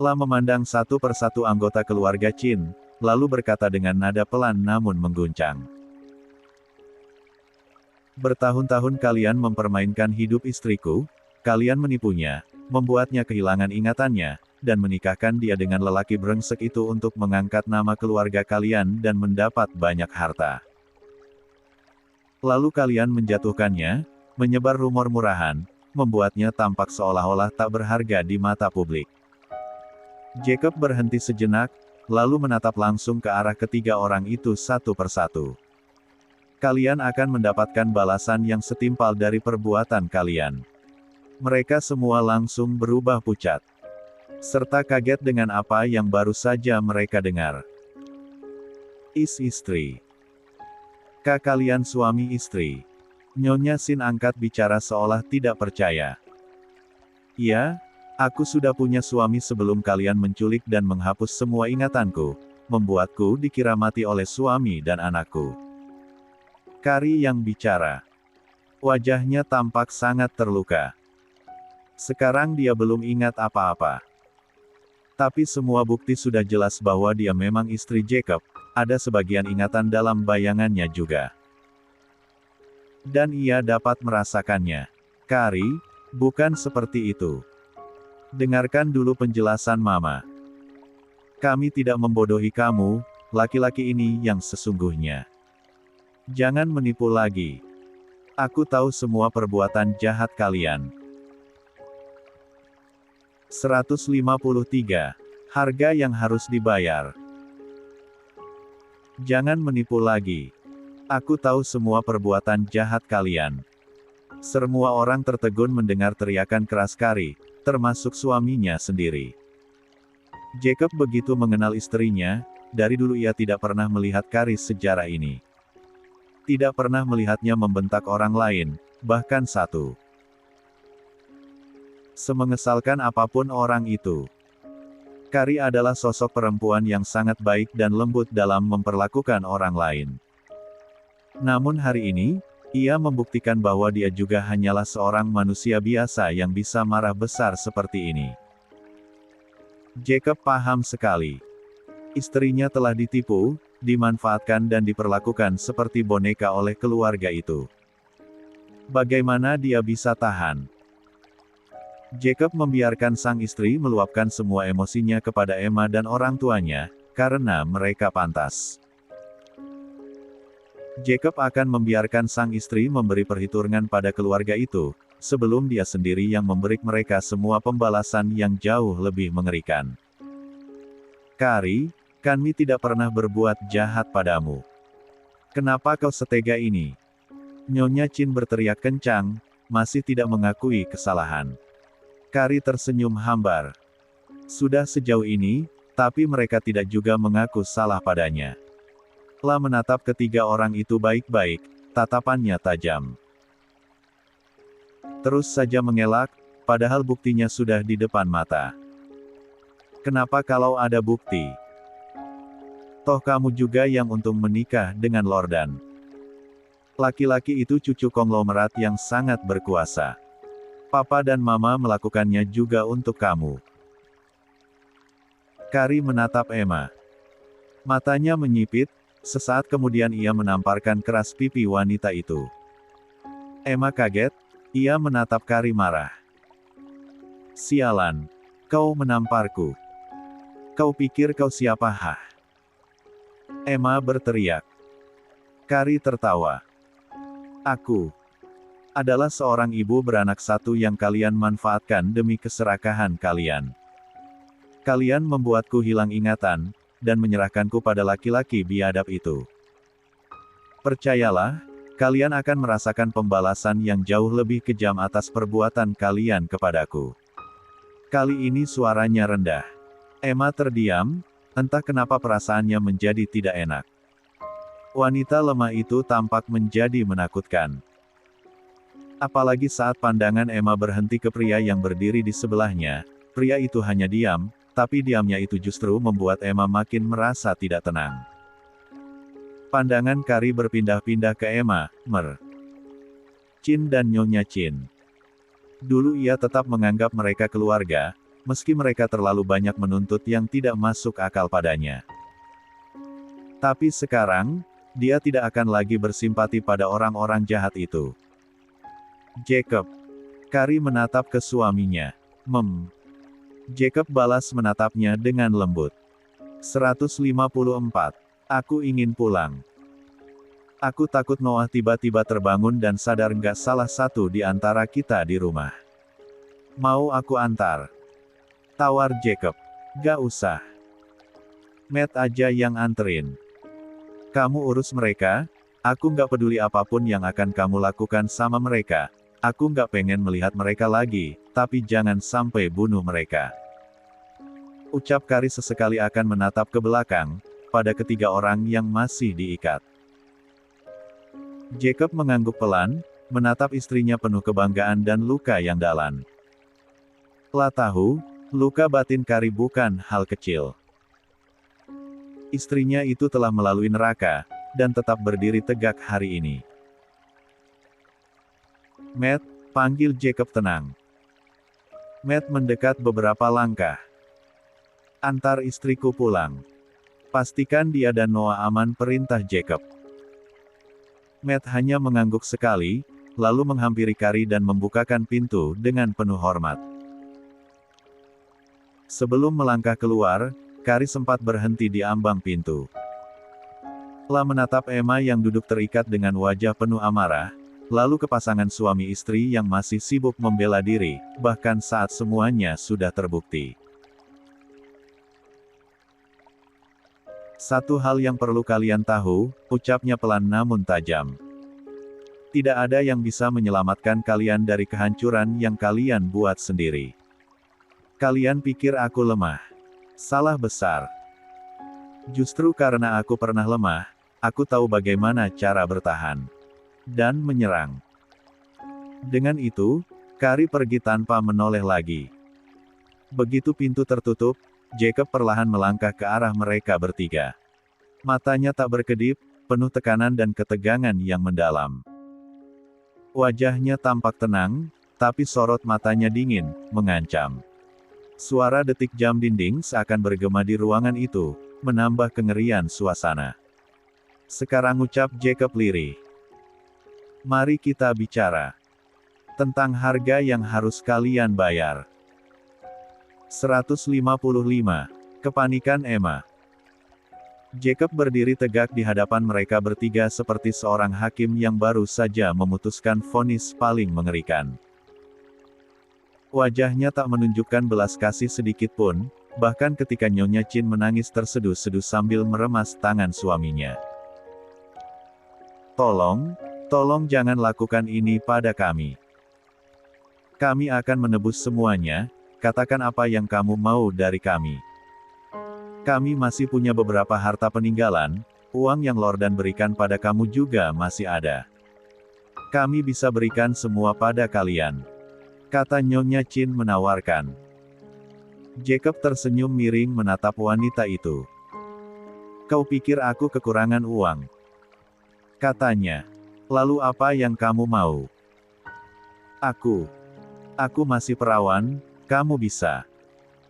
Memandang satu persatu anggota keluarga Chin, lalu berkata dengan nada pelan namun mengguncang. Bertahun-tahun kalian mempermainkan hidup istriku, kalian menipunya, membuatnya kehilangan ingatannya, dan menikahkan dia dengan lelaki brengsek itu untuk mengangkat nama keluarga kalian dan mendapat banyak harta. Lalu kalian menjatuhkannya, menyebar rumor murahan, membuatnya tampak seolah-olah tak berharga di mata publik. Jacob berhenti sejenak, lalu menatap langsung ke arah ketiga orang itu satu persatu. Kalian akan mendapatkan balasan yang setimpal dari perbuatan kalian. Mereka semua langsung berubah pucat. Serta kaget dengan apa yang baru saja mereka dengar. Istri. Kalian suami istri. Nyonya Sin angkat bicara seolah tidak percaya. Ya, aku sudah punya suami sebelum kalian menculik dan menghapus semua ingatanku, membuatku dikira mati oleh suami dan anakku. Carrie yang bicara. Wajahnya tampak sangat terluka. Sekarang dia belum ingat apa-apa. Tapi semua bukti sudah jelas bahwa dia memang istri Jacob, ada sebagian ingatan dalam bayangannya juga. Dan ia dapat merasakannya. Kari, bukan seperti itu. Dengarkan dulu penjelasan Mama. Kami tidak membodohi kamu, laki-laki ini yang sesungguhnya. Jangan menipu lagi. Aku tahu semua perbuatan jahat kalian. 153. Harga yang harus dibayar. Jangan menipu lagi. Aku tahu semua perbuatan jahat kalian. Semua orang tertegun mendengar teriakan keras Kari, termasuk suaminya sendiri. Jacob begitu mengenal istrinya, dari dulu ia tidak pernah melihat Kari sejarah ini. Tidak pernah melihatnya membentak orang lain, bahkan satu. Semengesalkan apapun orang itu. Kari adalah sosok perempuan yang sangat baik dan lembut dalam memperlakukan orang lain. Namun hari ini, ia membuktikan bahwa dia juga hanyalah seorang manusia biasa yang bisa marah besar seperti ini. Jacob paham sekali. Istrinya telah ditipu, dimanfaatkan dan diperlakukan seperti boneka oleh keluarga itu. Bagaimana dia bisa tahan? Jacob membiarkan sang istri meluapkan semua emosinya kepada Emma dan orang tuanya, karena mereka pantas. Jacob akan membiarkan sang istri memberi perhitungan pada keluarga itu, sebelum dia sendiri yang memberi mereka semua pembalasan yang jauh lebih mengerikan. Kari, kami tidak pernah berbuat jahat padamu. Kenapa kau setega ini? Nyonya Chin berteriak kencang, masih tidak mengakui kesalahan. Kari tersenyum hambar. Sudah sejauh ini, tapi mereka tidak juga mengaku salah padanya. Telah menatap ketiga orang itu baik-baik, tatapannya tajam. Terus saja mengelak, padahal buktinya sudah di depan mata. Kenapa kalau ada bukti? Toh kamu juga yang untung menikah dengan Lordan. Laki-laki itu cucu konglomerat yang sangat berkuasa. Papa dan Mama melakukannya juga untuk kamu. Kari menatap Emma. Matanya menyipit, sesaat kemudian ia menamparkan keras pipi wanita itu. Emma kaget, ia menatap Kari marah. Sialan, kau menamparku. Kau pikir kau siapa hah? Emma berteriak. Kari tertawa. Aku adalah seorang ibu beranak satu yang kalian manfaatkan demi keserakahan kalian. Kalian membuatku hilang ingatan, dan menyerahkanku pada laki-laki biadab itu. Percayalah, kalian akan merasakan pembalasan yang jauh lebih kejam atas perbuatan kalian kepadaku. Kali ini suaranya rendah. Emma terdiam, entah kenapa perasaannya menjadi tidak enak. Wanita lemah itu tampak menjadi menakutkan. Apalagi saat pandangan Emma berhenti ke pria yang berdiri di sebelahnya, pria itu hanya diam, tapi diamnya itu justru membuat Emma makin merasa tidak tenang. Pandangan Kari berpindah-pindah ke Emma, Chin dan Nyonya Chin. Dulu ia tetap menganggap mereka keluarga, meski mereka terlalu banyak menuntut yang tidak masuk akal padanya. Tapi sekarang, dia tidak akan lagi bersimpati pada orang-orang jahat itu. Jacob. Kari menatap ke suaminya. Jacob balas menatapnya dengan lembut. 154. Aku ingin pulang. Aku takut Noah tiba-tiba terbangun dan sadar nggak salah satu di antara kita di rumah. Mau aku antar? Tawar Jacob. Gak usah. Matt aja yang anterin. Kamu urus mereka, aku nggak peduli apapun yang akan kamu lakukan sama mereka. Aku nggak pengen melihat mereka lagi, tapi jangan sampai bunuh mereka. Ucap Kari sesekali akan menatap ke belakang, pada ketiga orang yang masih diikat. Jacob mengangguk pelan, menatap istrinya penuh kebanggaan dan luka yang dalam. Lah tahu, luka batin Kari bukan hal kecil. Istrinya itu telah melalui neraka, dan tetap berdiri tegak hari ini. Matt, panggil Jacob tenang. Matt mendekat beberapa langkah. Antar istriku pulang. Pastikan dia dan Noah aman, perintah Jacob. Matt hanya mengangguk sekali, lalu menghampiri Carrie dan membukakan pintu dengan penuh hormat. Sebelum melangkah keluar, Carrie sempat berhenti di ambang pintu. Lah menatap Emma yang duduk terikat dengan wajah penuh amarah, lalu ke pasangan suami istri yang masih sibuk membela diri, bahkan saat semuanya sudah terbukti. Satu hal yang perlu kalian tahu, ucapnya pelan namun tajam. Tidak ada yang bisa menyelamatkan kalian dari kehancuran yang kalian buat sendiri. Kalian pikir aku lemah? Salah besar. Justru karena aku pernah lemah, aku tahu bagaimana cara bertahan dan menyerang. Dengan itu, Carrie pergi tanpa menoleh lagi. Begitu pintu tertutup, Jacob perlahan melangkah ke arah mereka bertiga. Matanya tak berkedip, penuh tekanan dan ketegangan yang mendalam. Wajahnya tampak tenang, tapi sorot matanya dingin, mengancam. Suara detik jam dinding seakan bergema di ruangan itu, menambah kengerian suasana. Sekarang ucap Jacob lirih. Mari kita bicara tentang harga yang harus kalian bayar. 155. Kepanikan Emma. Jacob berdiri tegak di hadapan mereka bertiga seperti seorang hakim yang baru saja memutuskan vonis paling mengerikan. Wajahnya tak menunjukkan belas kasih sedikit pun, bahkan ketika Nyonya Chin menangis terseduh-seduh sambil meremas tangan suaminya. Tolong jangan lakukan ini pada kami. Kami akan menebus semuanya, katakan apa yang kamu mau dari kami. Kami masih punya beberapa harta peninggalan, uang yang Lordan berikan pada kamu juga masih ada. Kami bisa berikan semua pada kalian, kata Nyonya Chin menawarkan. Jacob tersenyum miring menatap wanita itu. Kau pikir aku kekurangan uang? Katanya. Lalu apa yang kamu mau? Aku masih perawan, kamu bisa.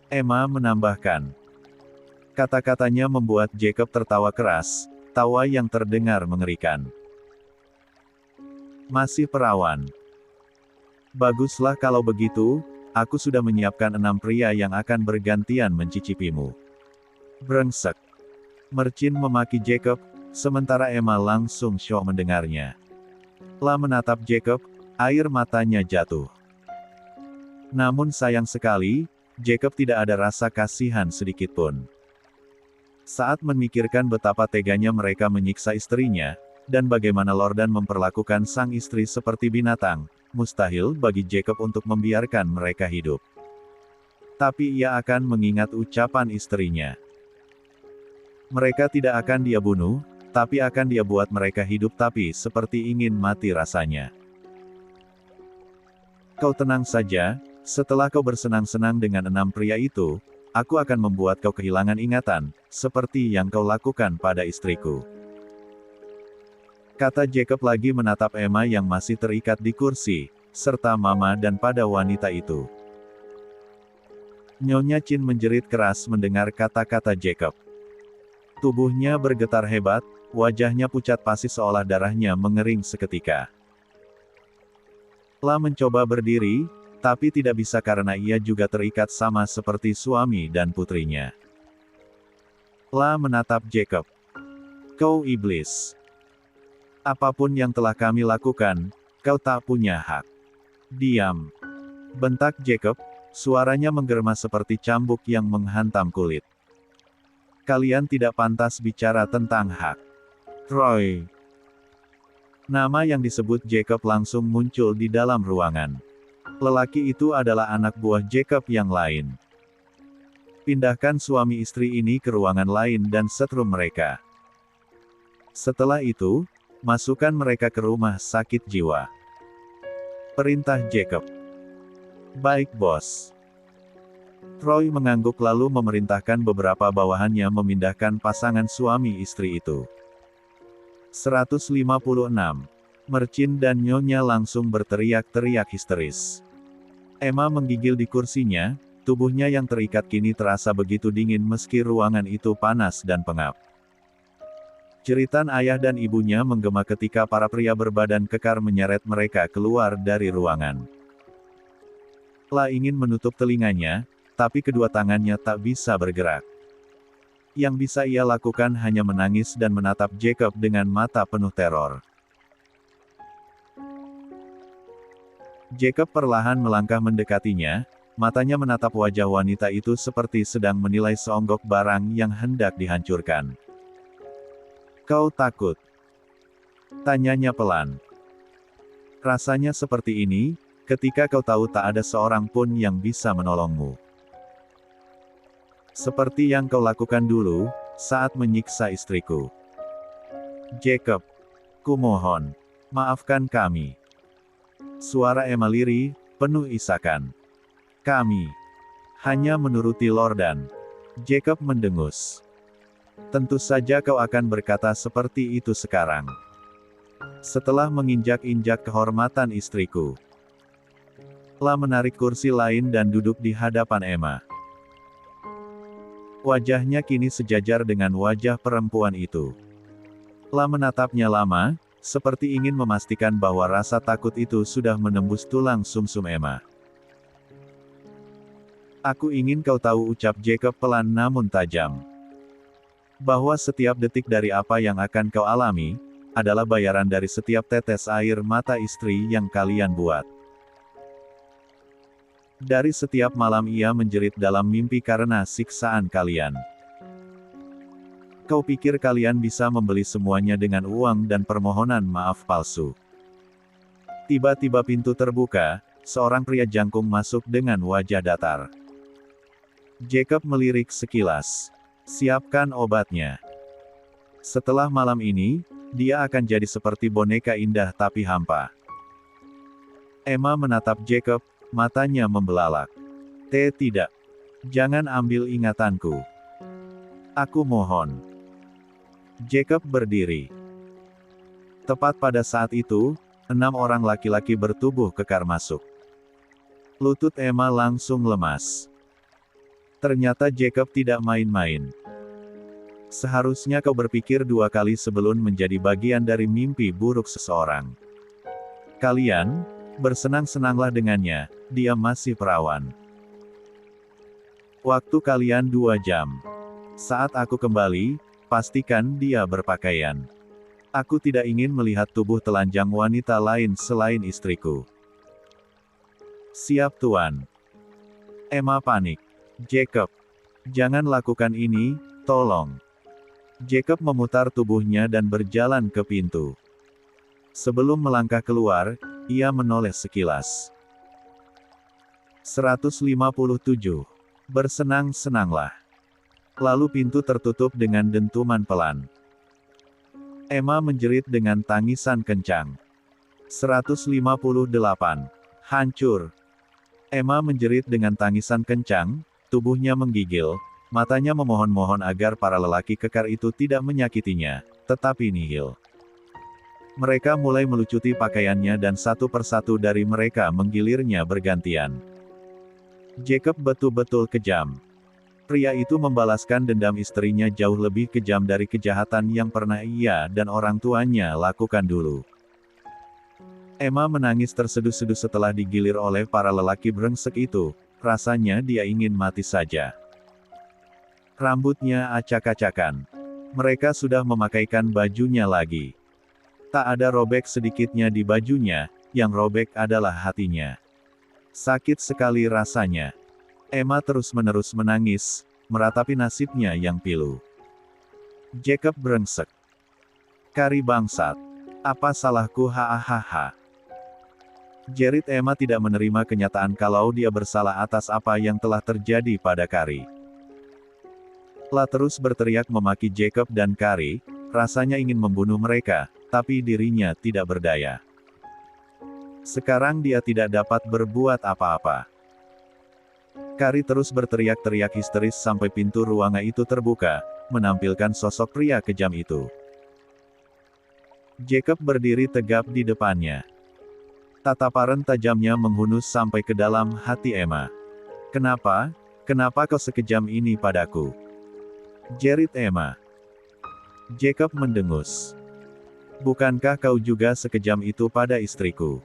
Emma menambahkan. Kata-katanya membuat Jacob tertawa keras, tawa yang terdengar mengerikan. Masih perawan. Baguslah kalau begitu, aku sudah menyiapkan 6 pria yang akan bergantian mencicipimu. Brengsek. Mercin memaki Jacob, sementara Emma langsung syok mendengarnya. Lah menatap Jacob, air matanya jatuh. Namun sayang sekali, Jacob tidak ada rasa kasihan sedikitpun. Saat memikirkan betapa teganya mereka menyiksa istrinya, dan bagaimana Lordan memperlakukan sang istri seperti binatang, mustahil bagi Jacob untuk membiarkan mereka hidup. Tapi ia akan mengingat ucapan istrinya. Mereka tidak akan dia bunuh, tapi akan dia buat mereka hidup tapi seperti ingin mati rasanya. Kau tenang saja, setelah kau bersenang-senang dengan 6 pria itu, aku akan membuat kau kehilangan ingatan, seperti yang kau lakukan pada istriku. Kata Jacob lagi menatap Emma yang masih terikat di kursi, serta Mama dan pada wanita itu. Nyonya Chin menjerit keras mendengar kata-kata Jacob. Tubuhnya bergetar hebat, wajahnya pucat pasi seolah darahnya mengering seketika. Lah mencoba berdiri, tapi tidak bisa karena ia juga terikat sama seperti suami dan putrinya. Lah menatap Jacob. Kau iblis. Apapun yang telah kami lakukan, kau tak punya hak. Diam. Bentak Jacob, suaranya menggerma seperti cambuk yang menghantam kulit. Kalian tidak pantas bicara tentang hak. Troy. Nama yang disebut Jacob langsung muncul di dalam ruangan. Lelaki itu adalah anak buah Jacob yang lain. Pindahkan suami istri ini ke ruangan lain dan setrum mereka. Setelah itu, masukkan mereka ke rumah sakit jiwa. Perintah Jacob. Baik bos. Troy mengangguk lalu memerintahkan beberapa bawahannya memindahkan pasangan suami istri itu. 156. Mercin dan Nyonya langsung berteriak-teriak histeris. Emma menggigil di kursinya, Tubuhnya yang terikat kini terasa begitu dingin meski ruangan itu panas dan pengap. Jeritan ayah dan ibunya menggema ketika para pria berbadan kekar menyeret mereka keluar dari ruangan. La ingin menutup telinganya, tapi kedua tangannya tak bisa bergerak. Yang bisa ia lakukan hanya menangis dan menatap Jacob dengan mata penuh teror. Jacob perlahan melangkah mendekatinya, matanya menatap wajah wanita itu seperti sedang menilai seonggok barang yang hendak dihancurkan. "Kau takut?" tanyanya pelan. "Rasanya seperti ini, ketika kau tahu tak ada seorang pun yang bisa menolongmu. Seperti yang kau lakukan dulu, saat menyiksa istriku. Jacob, kumohon, maafkan kami." Suara Emma lirih, penuh isakan. "Kami hanya menuruti Lordan." Jacob mendengus. "Tentu saja kau akan berkata seperti itu sekarang. Setelah menginjak-injak kehormatan istriku." La menarik kursi lain dan duduk di hadapan Emma. Wajahnya kini sejajar dengan wajah perempuan itu. La menatapnya lama, seperti ingin memastikan bahwa rasa takut itu sudah menembus tulang sumsum Emma. "Aku ingin kau tahu," ucap Jacob pelan namun tajam, "bahwa setiap detik dari apa yang akan kau alami, adalah bayaran dari setiap tetes air mata istri yang kalian buat. Dari setiap malam ia menjerit dalam mimpi karena siksaan kalian. Kau pikir kalian bisa membeli semuanya dengan uang dan permohonan maaf palsu." Tiba-tiba pintu terbuka, seorang pria jangkung masuk dengan wajah datar. Jacob melirik sekilas. "Siapkan obatnya. Setelah malam ini, dia akan jadi seperti boneka indah tapi hampa." Emma menatap Jacob, matanya membelalak. Tidak. Jangan ambil ingatanku. Aku mohon." Jacob berdiri. Tepat pada saat itu, 6 orang laki-laki bertubuh kekar masuk. Lutut Emma langsung lemas. Ternyata Jacob tidak main-main. Seharusnya kau berpikir 2 kali sebelum menjadi bagian dari mimpi buruk seseorang. Kalian, bersenang-senanglah dengannya, dia masih perawan. Waktu kalian 2 jam. Saat aku kembali, pastikan dia berpakaian. Aku tidak ingin melihat tubuh telanjang wanita lain selain istriku. Siap Tuan. Emma panik. Jacob, jangan lakukan ini, tolong. Jacob memutar tubuhnya dan berjalan ke pintu. Sebelum melangkah keluar, ia menoleh sekilas. 157. Bersenang-senanglah. Lalu pintu tertutup dengan dentuman pelan. Emma menjerit dengan tangisan kencang. 158. Hancur. Emma menjerit dengan tangisan kencang, tubuhnya menggigil, matanya memohon-mohon agar para lelaki kekar itu tidak menyakitinya, tetapi nihil. Mereka mulai melucuti pakaiannya dan satu persatu dari mereka menggilirnya bergantian. Jacob betul-betul kejam. Pria itu membalaskan dendam istrinya jauh lebih kejam dari kejahatan yang pernah ia dan orang tuanya lakukan dulu. Emma menangis terseduh-seduh setelah digilir oleh para lelaki brengsek itu, rasanya dia ingin mati saja. Rambutnya acak-acakan. Mereka sudah memakaikan bajunya lagi. Tak ada robek sedikitnya di bajunya, yang robek adalah hatinya. Sakit sekali rasanya. Emma terus-menerus menangis, meratapi nasibnya yang pilu. Jacob brengsek. Kari bangsat. Apa salahku hahaha. Jerit Emma tidak menerima kenyataan kalau dia bersalah atas apa yang telah terjadi pada Kari. La terus berteriak memaki Jacob dan Kari, rasanya ingin membunuh mereka, tapi dirinya tidak berdaya. Sekarang dia tidak dapat berbuat apa-apa. Kari terus berteriak-teriak histeris sampai pintu ruangan itu terbuka, menampilkan sosok pria kejam itu. Jacob berdiri tegap di depannya. Tatapan tajamnya menghunus sampai ke dalam hati Emma. Kenapa? Kenapa kau sekejam ini padaku? Jerit Emma. Jacob mendengus. Bukankah kau juga sekejam itu pada istriku?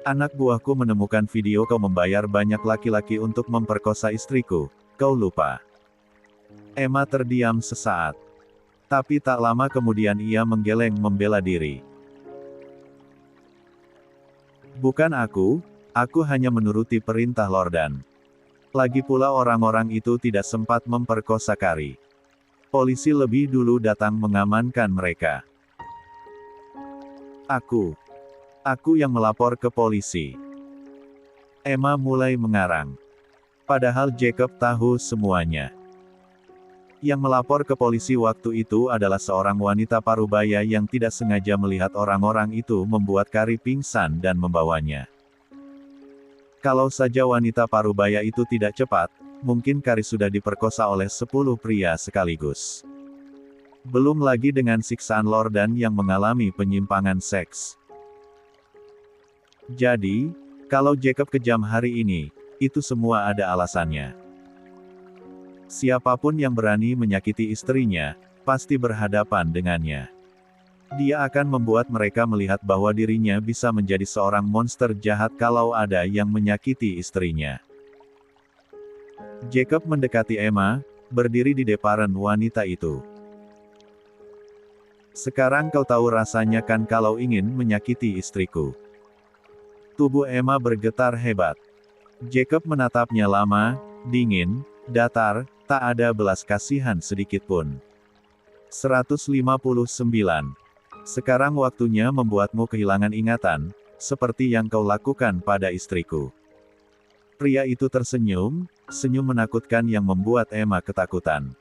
Anak buahku menemukan video kau membayar banyak laki-laki untuk memperkosa istriku, kau lupa. Emma terdiam sesaat. Tapi tak lama kemudian ia menggeleng membela diri. Bukan aku hanya menuruti perintah Lordan. Lagi pula orang-orang itu tidak sempat memperkosa Kari. Polisi lebih dulu datang mengamankan mereka. Aku yang melapor ke polisi. Emma mulai mengarang. Padahal Jacob tahu semuanya. Yang melapor ke polisi waktu itu adalah seorang wanita parubaya yang tidak sengaja melihat orang-orang itu membuat Kari pingsan dan membawanya. Kalau saja wanita parubaya itu tidak cepat, mungkin Kari sudah diperkosa oleh 10 pria sekaligus. Belum lagi dengan siksaan Lordan yang mengalami penyimpangan seks. Jadi, kalau Jacob kejam hari ini, itu semua ada alasannya. Siapapun yang berani menyakiti istrinya, pasti berhadapan dengannya. Dia akan membuat mereka melihat bahwa dirinya bisa menjadi seorang monster jahat kalau ada yang menyakiti istrinya. Jacob mendekati Emma, berdiri di depan wanita itu. Sekarang kau tahu rasanya kan kalau ingin menyakiti istriku. Tubuh Emma bergetar hebat. Jacob menatapnya lama, dingin, datar, tak ada belas kasihan sedikitpun. 159. Sekarang waktunya membuatmu kehilangan ingatan, seperti yang kau lakukan pada istriku. Pria itu tersenyum, senyum menakutkan yang membuat Emma ketakutan.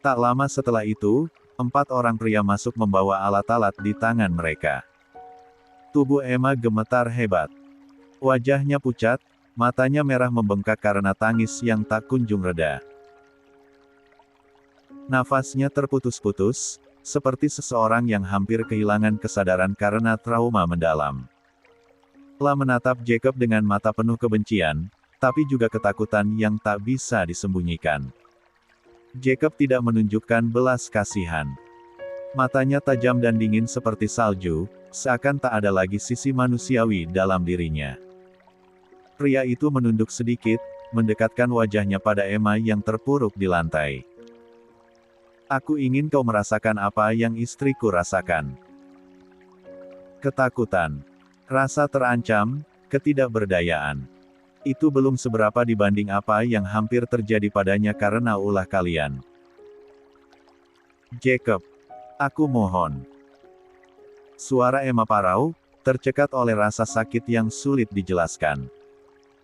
Tak lama setelah itu, 4 orang pria masuk membawa alat-alat di tangan mereka. Tubuh Emma gemetar hebat. Wajahnya pucat, matanya merah membengkak karena tangis yang tak kunjung reda. Nafasnya terputus-putus, seperti seseorang yang hampir kehilangan kesadaran karena trauma mendalam. La menatap Jacob dengan mata penuh kebencian, tapi juga ketakutan yang tak bisa disembunyikan. Jacob tidak menunjukkan belas kasihan. Matanya tajam dan dingin seperti salju, seakan tak ada lagi sisi manusiawi dalam dirinya. Pria itu menunduk sedikit, mendekatkan wajahnya pada Emma yang terpuruk di lantai. Aku ingin kau merasakan apa yang istriku rasakan. Ketakutan. Rasa terancam, ketidakberdayaan. Itu belum seberapa dibanding apa yang hampir terjadi padanya karena ulah kalian. Jacob. Aku mohon. Suara Emma parau, tercekat oleh rasa sakit yang sulit dijelaskan.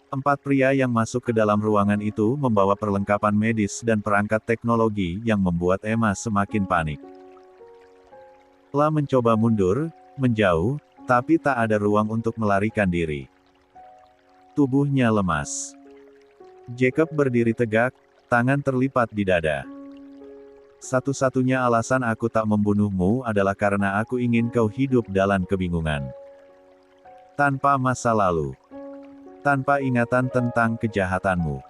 4 pria yang masuk ke dalam ruangan itu membawa perlengkapan medis dan perangkat teknologi yang membuat Emma semakin panik. La mencoba mundur, menjauh, tapi tak ada ruang untuk melarikan diri. Tubuhnya lemas. Jacob berdiri tegak, tangan terlipat di dada. Satu-satunya alasan aku tak membunuhmu adalah karena aku ingin kau hidup dalam kebingungan. Tanpa masa lalu. Tanpa ingatan tentang kejahatanmu.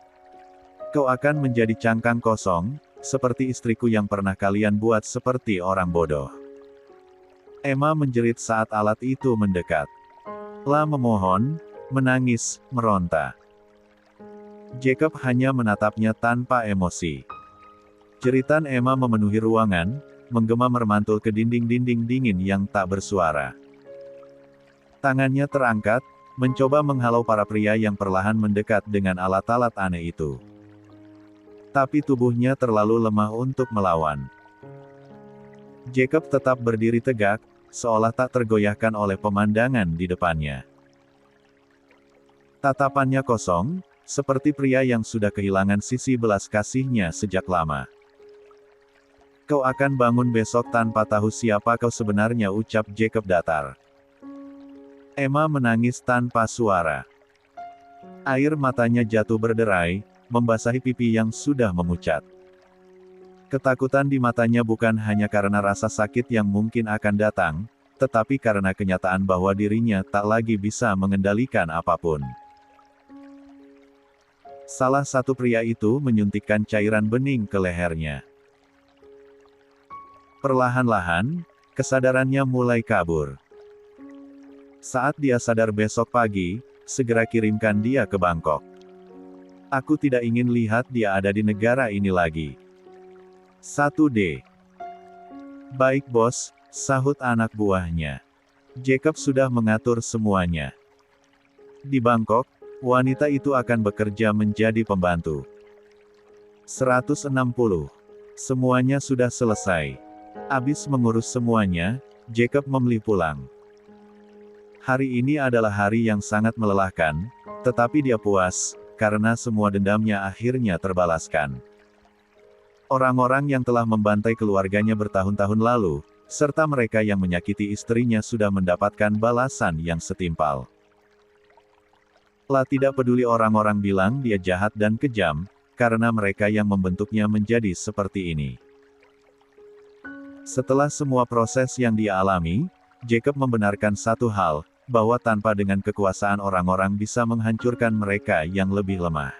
Kau akan menjadi cangkang kosong, seperti istriku yang pernah kalian buat seperti orang bodoh. Emma menjerit saat alat itu mendekat. La memohon, menangis, meronta. Jacob hanya menatapnya tanpa emosi. Jeritan Emma memenuhi ruangan, menggema mermantul ke dinding-dinding dingin yang tak bersuara. Tangannya terangkat, mencoba menghalau para pria yang perlahan mendekat dengan alat-alat aneh itu. Tapi tubuhnya terlalu lemah untuk melawan. Jacob tetap berdiri tegak, seolah tak tergoyahkan oleh pemandangan di depannya. Tatapannya kosong, seperti pria yang sudah kehilangan sisi belas kasihnya sejak lama. Kau akan bangun besok tanpa tahu siapa kau sebenarnya, ucap Jacob datar. Emma menangis tanpa suara. Air matanya jatuh berderai, membasahi pipi yang sudah memucat. Ketakutan di matanya bukan hanya karena rasa sakit yang mungkin akan datang, tetapi karena kenyataan bahwa dirinya tak lagi bisa mengendalikan apapun. Salah satu pria itu menyuntikkan cairan bening ke lehernya. Perlahan-lahan, kesadarannya mulai kabur. Saat dia sadar besok pagi, segera kirimkan dia ke Bangkok. Aku tidak ingin lihat dia ada di negara ini lagi. 1D. Baik bos, sahut anak buahnya. Jacob sudah mengatur semuanya. Di Bangkok, wanita itu akan bekerja menjadi pembantu. 160. Semuanya sudah selesai. Abis mengurus semuanya, Jacob memilih pulang. Hari ini adalah hari yang sangat melelahkan, tetapi dia puas, karena semua dendamnya akhirnya terbalaskan. Orang-orang yang telah membantai keluarganya bertahun-tahun lalu, serta mereka yang menyakiti istrinya sudah mendapatkan balasan yang setimpal. Lah tidak peduli orang-orang bilang dia jahat dan kejam, karena mereka yang membentuknya menjadi seperti ini. Setelah semua proses yang dia alami, Jacob membenarkan satu hal, bahwa tanpa dengan kekuasaan orang-orang bisa menghancurkan mereka yang lebih lemah.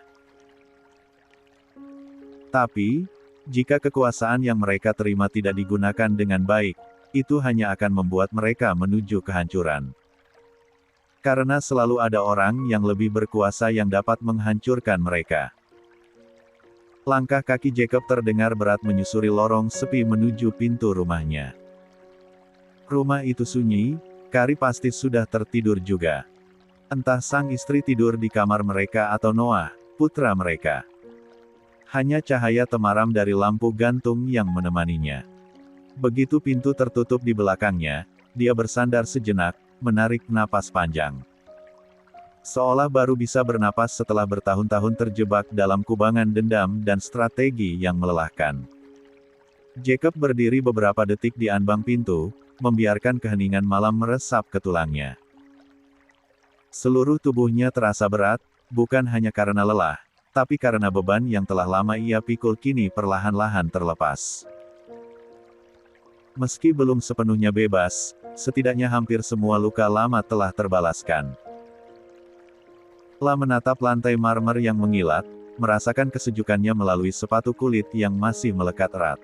Tapi, jika kekuasaan yang mereka terima tidak digunakan dengan baik, itu hanya akan membuat mereka menuju kehancuran. Karena selalu ada orang yang lebih berkuasa yang dapat menghancurkan mereka. Langkah kaki Jacob terdengar berat menyusuri lorong sepi menuju pintu rumahnya. Rumah itu sunyi, Kari pasti sudah tertidur juga. Entah sang istri tidur di kamar mereka atau Noah, putra mereka. Hanya cahaya temaram dari lampu gantung yang menemaninya. Begitu pintu tertutup di belakangnya, dia bersandar sejenak, menarik napas panjang. Seolah baru bisa bernapas setelah bertahun-tahun terjebak dalam kubangan dendam dan strategi yang melelahkan. Jacob berdiri beberapa detik di ambang pintu, membiarkan keheningan malam meresap ke tulangnya. Seluruh tubuhnya terasa berat, bukan hanya karena lelah, tapi karena beban yang telah lama ia pikul kini perlahan-lahan terlepas. Meski belum sepenuhnya bebas, setidaknya hampir semua luka lama telah terbalaskan. La menatap lantai marmer yang mengilat, merasakan kesejukannya melalui sepatu kulit yang masih melekat erat.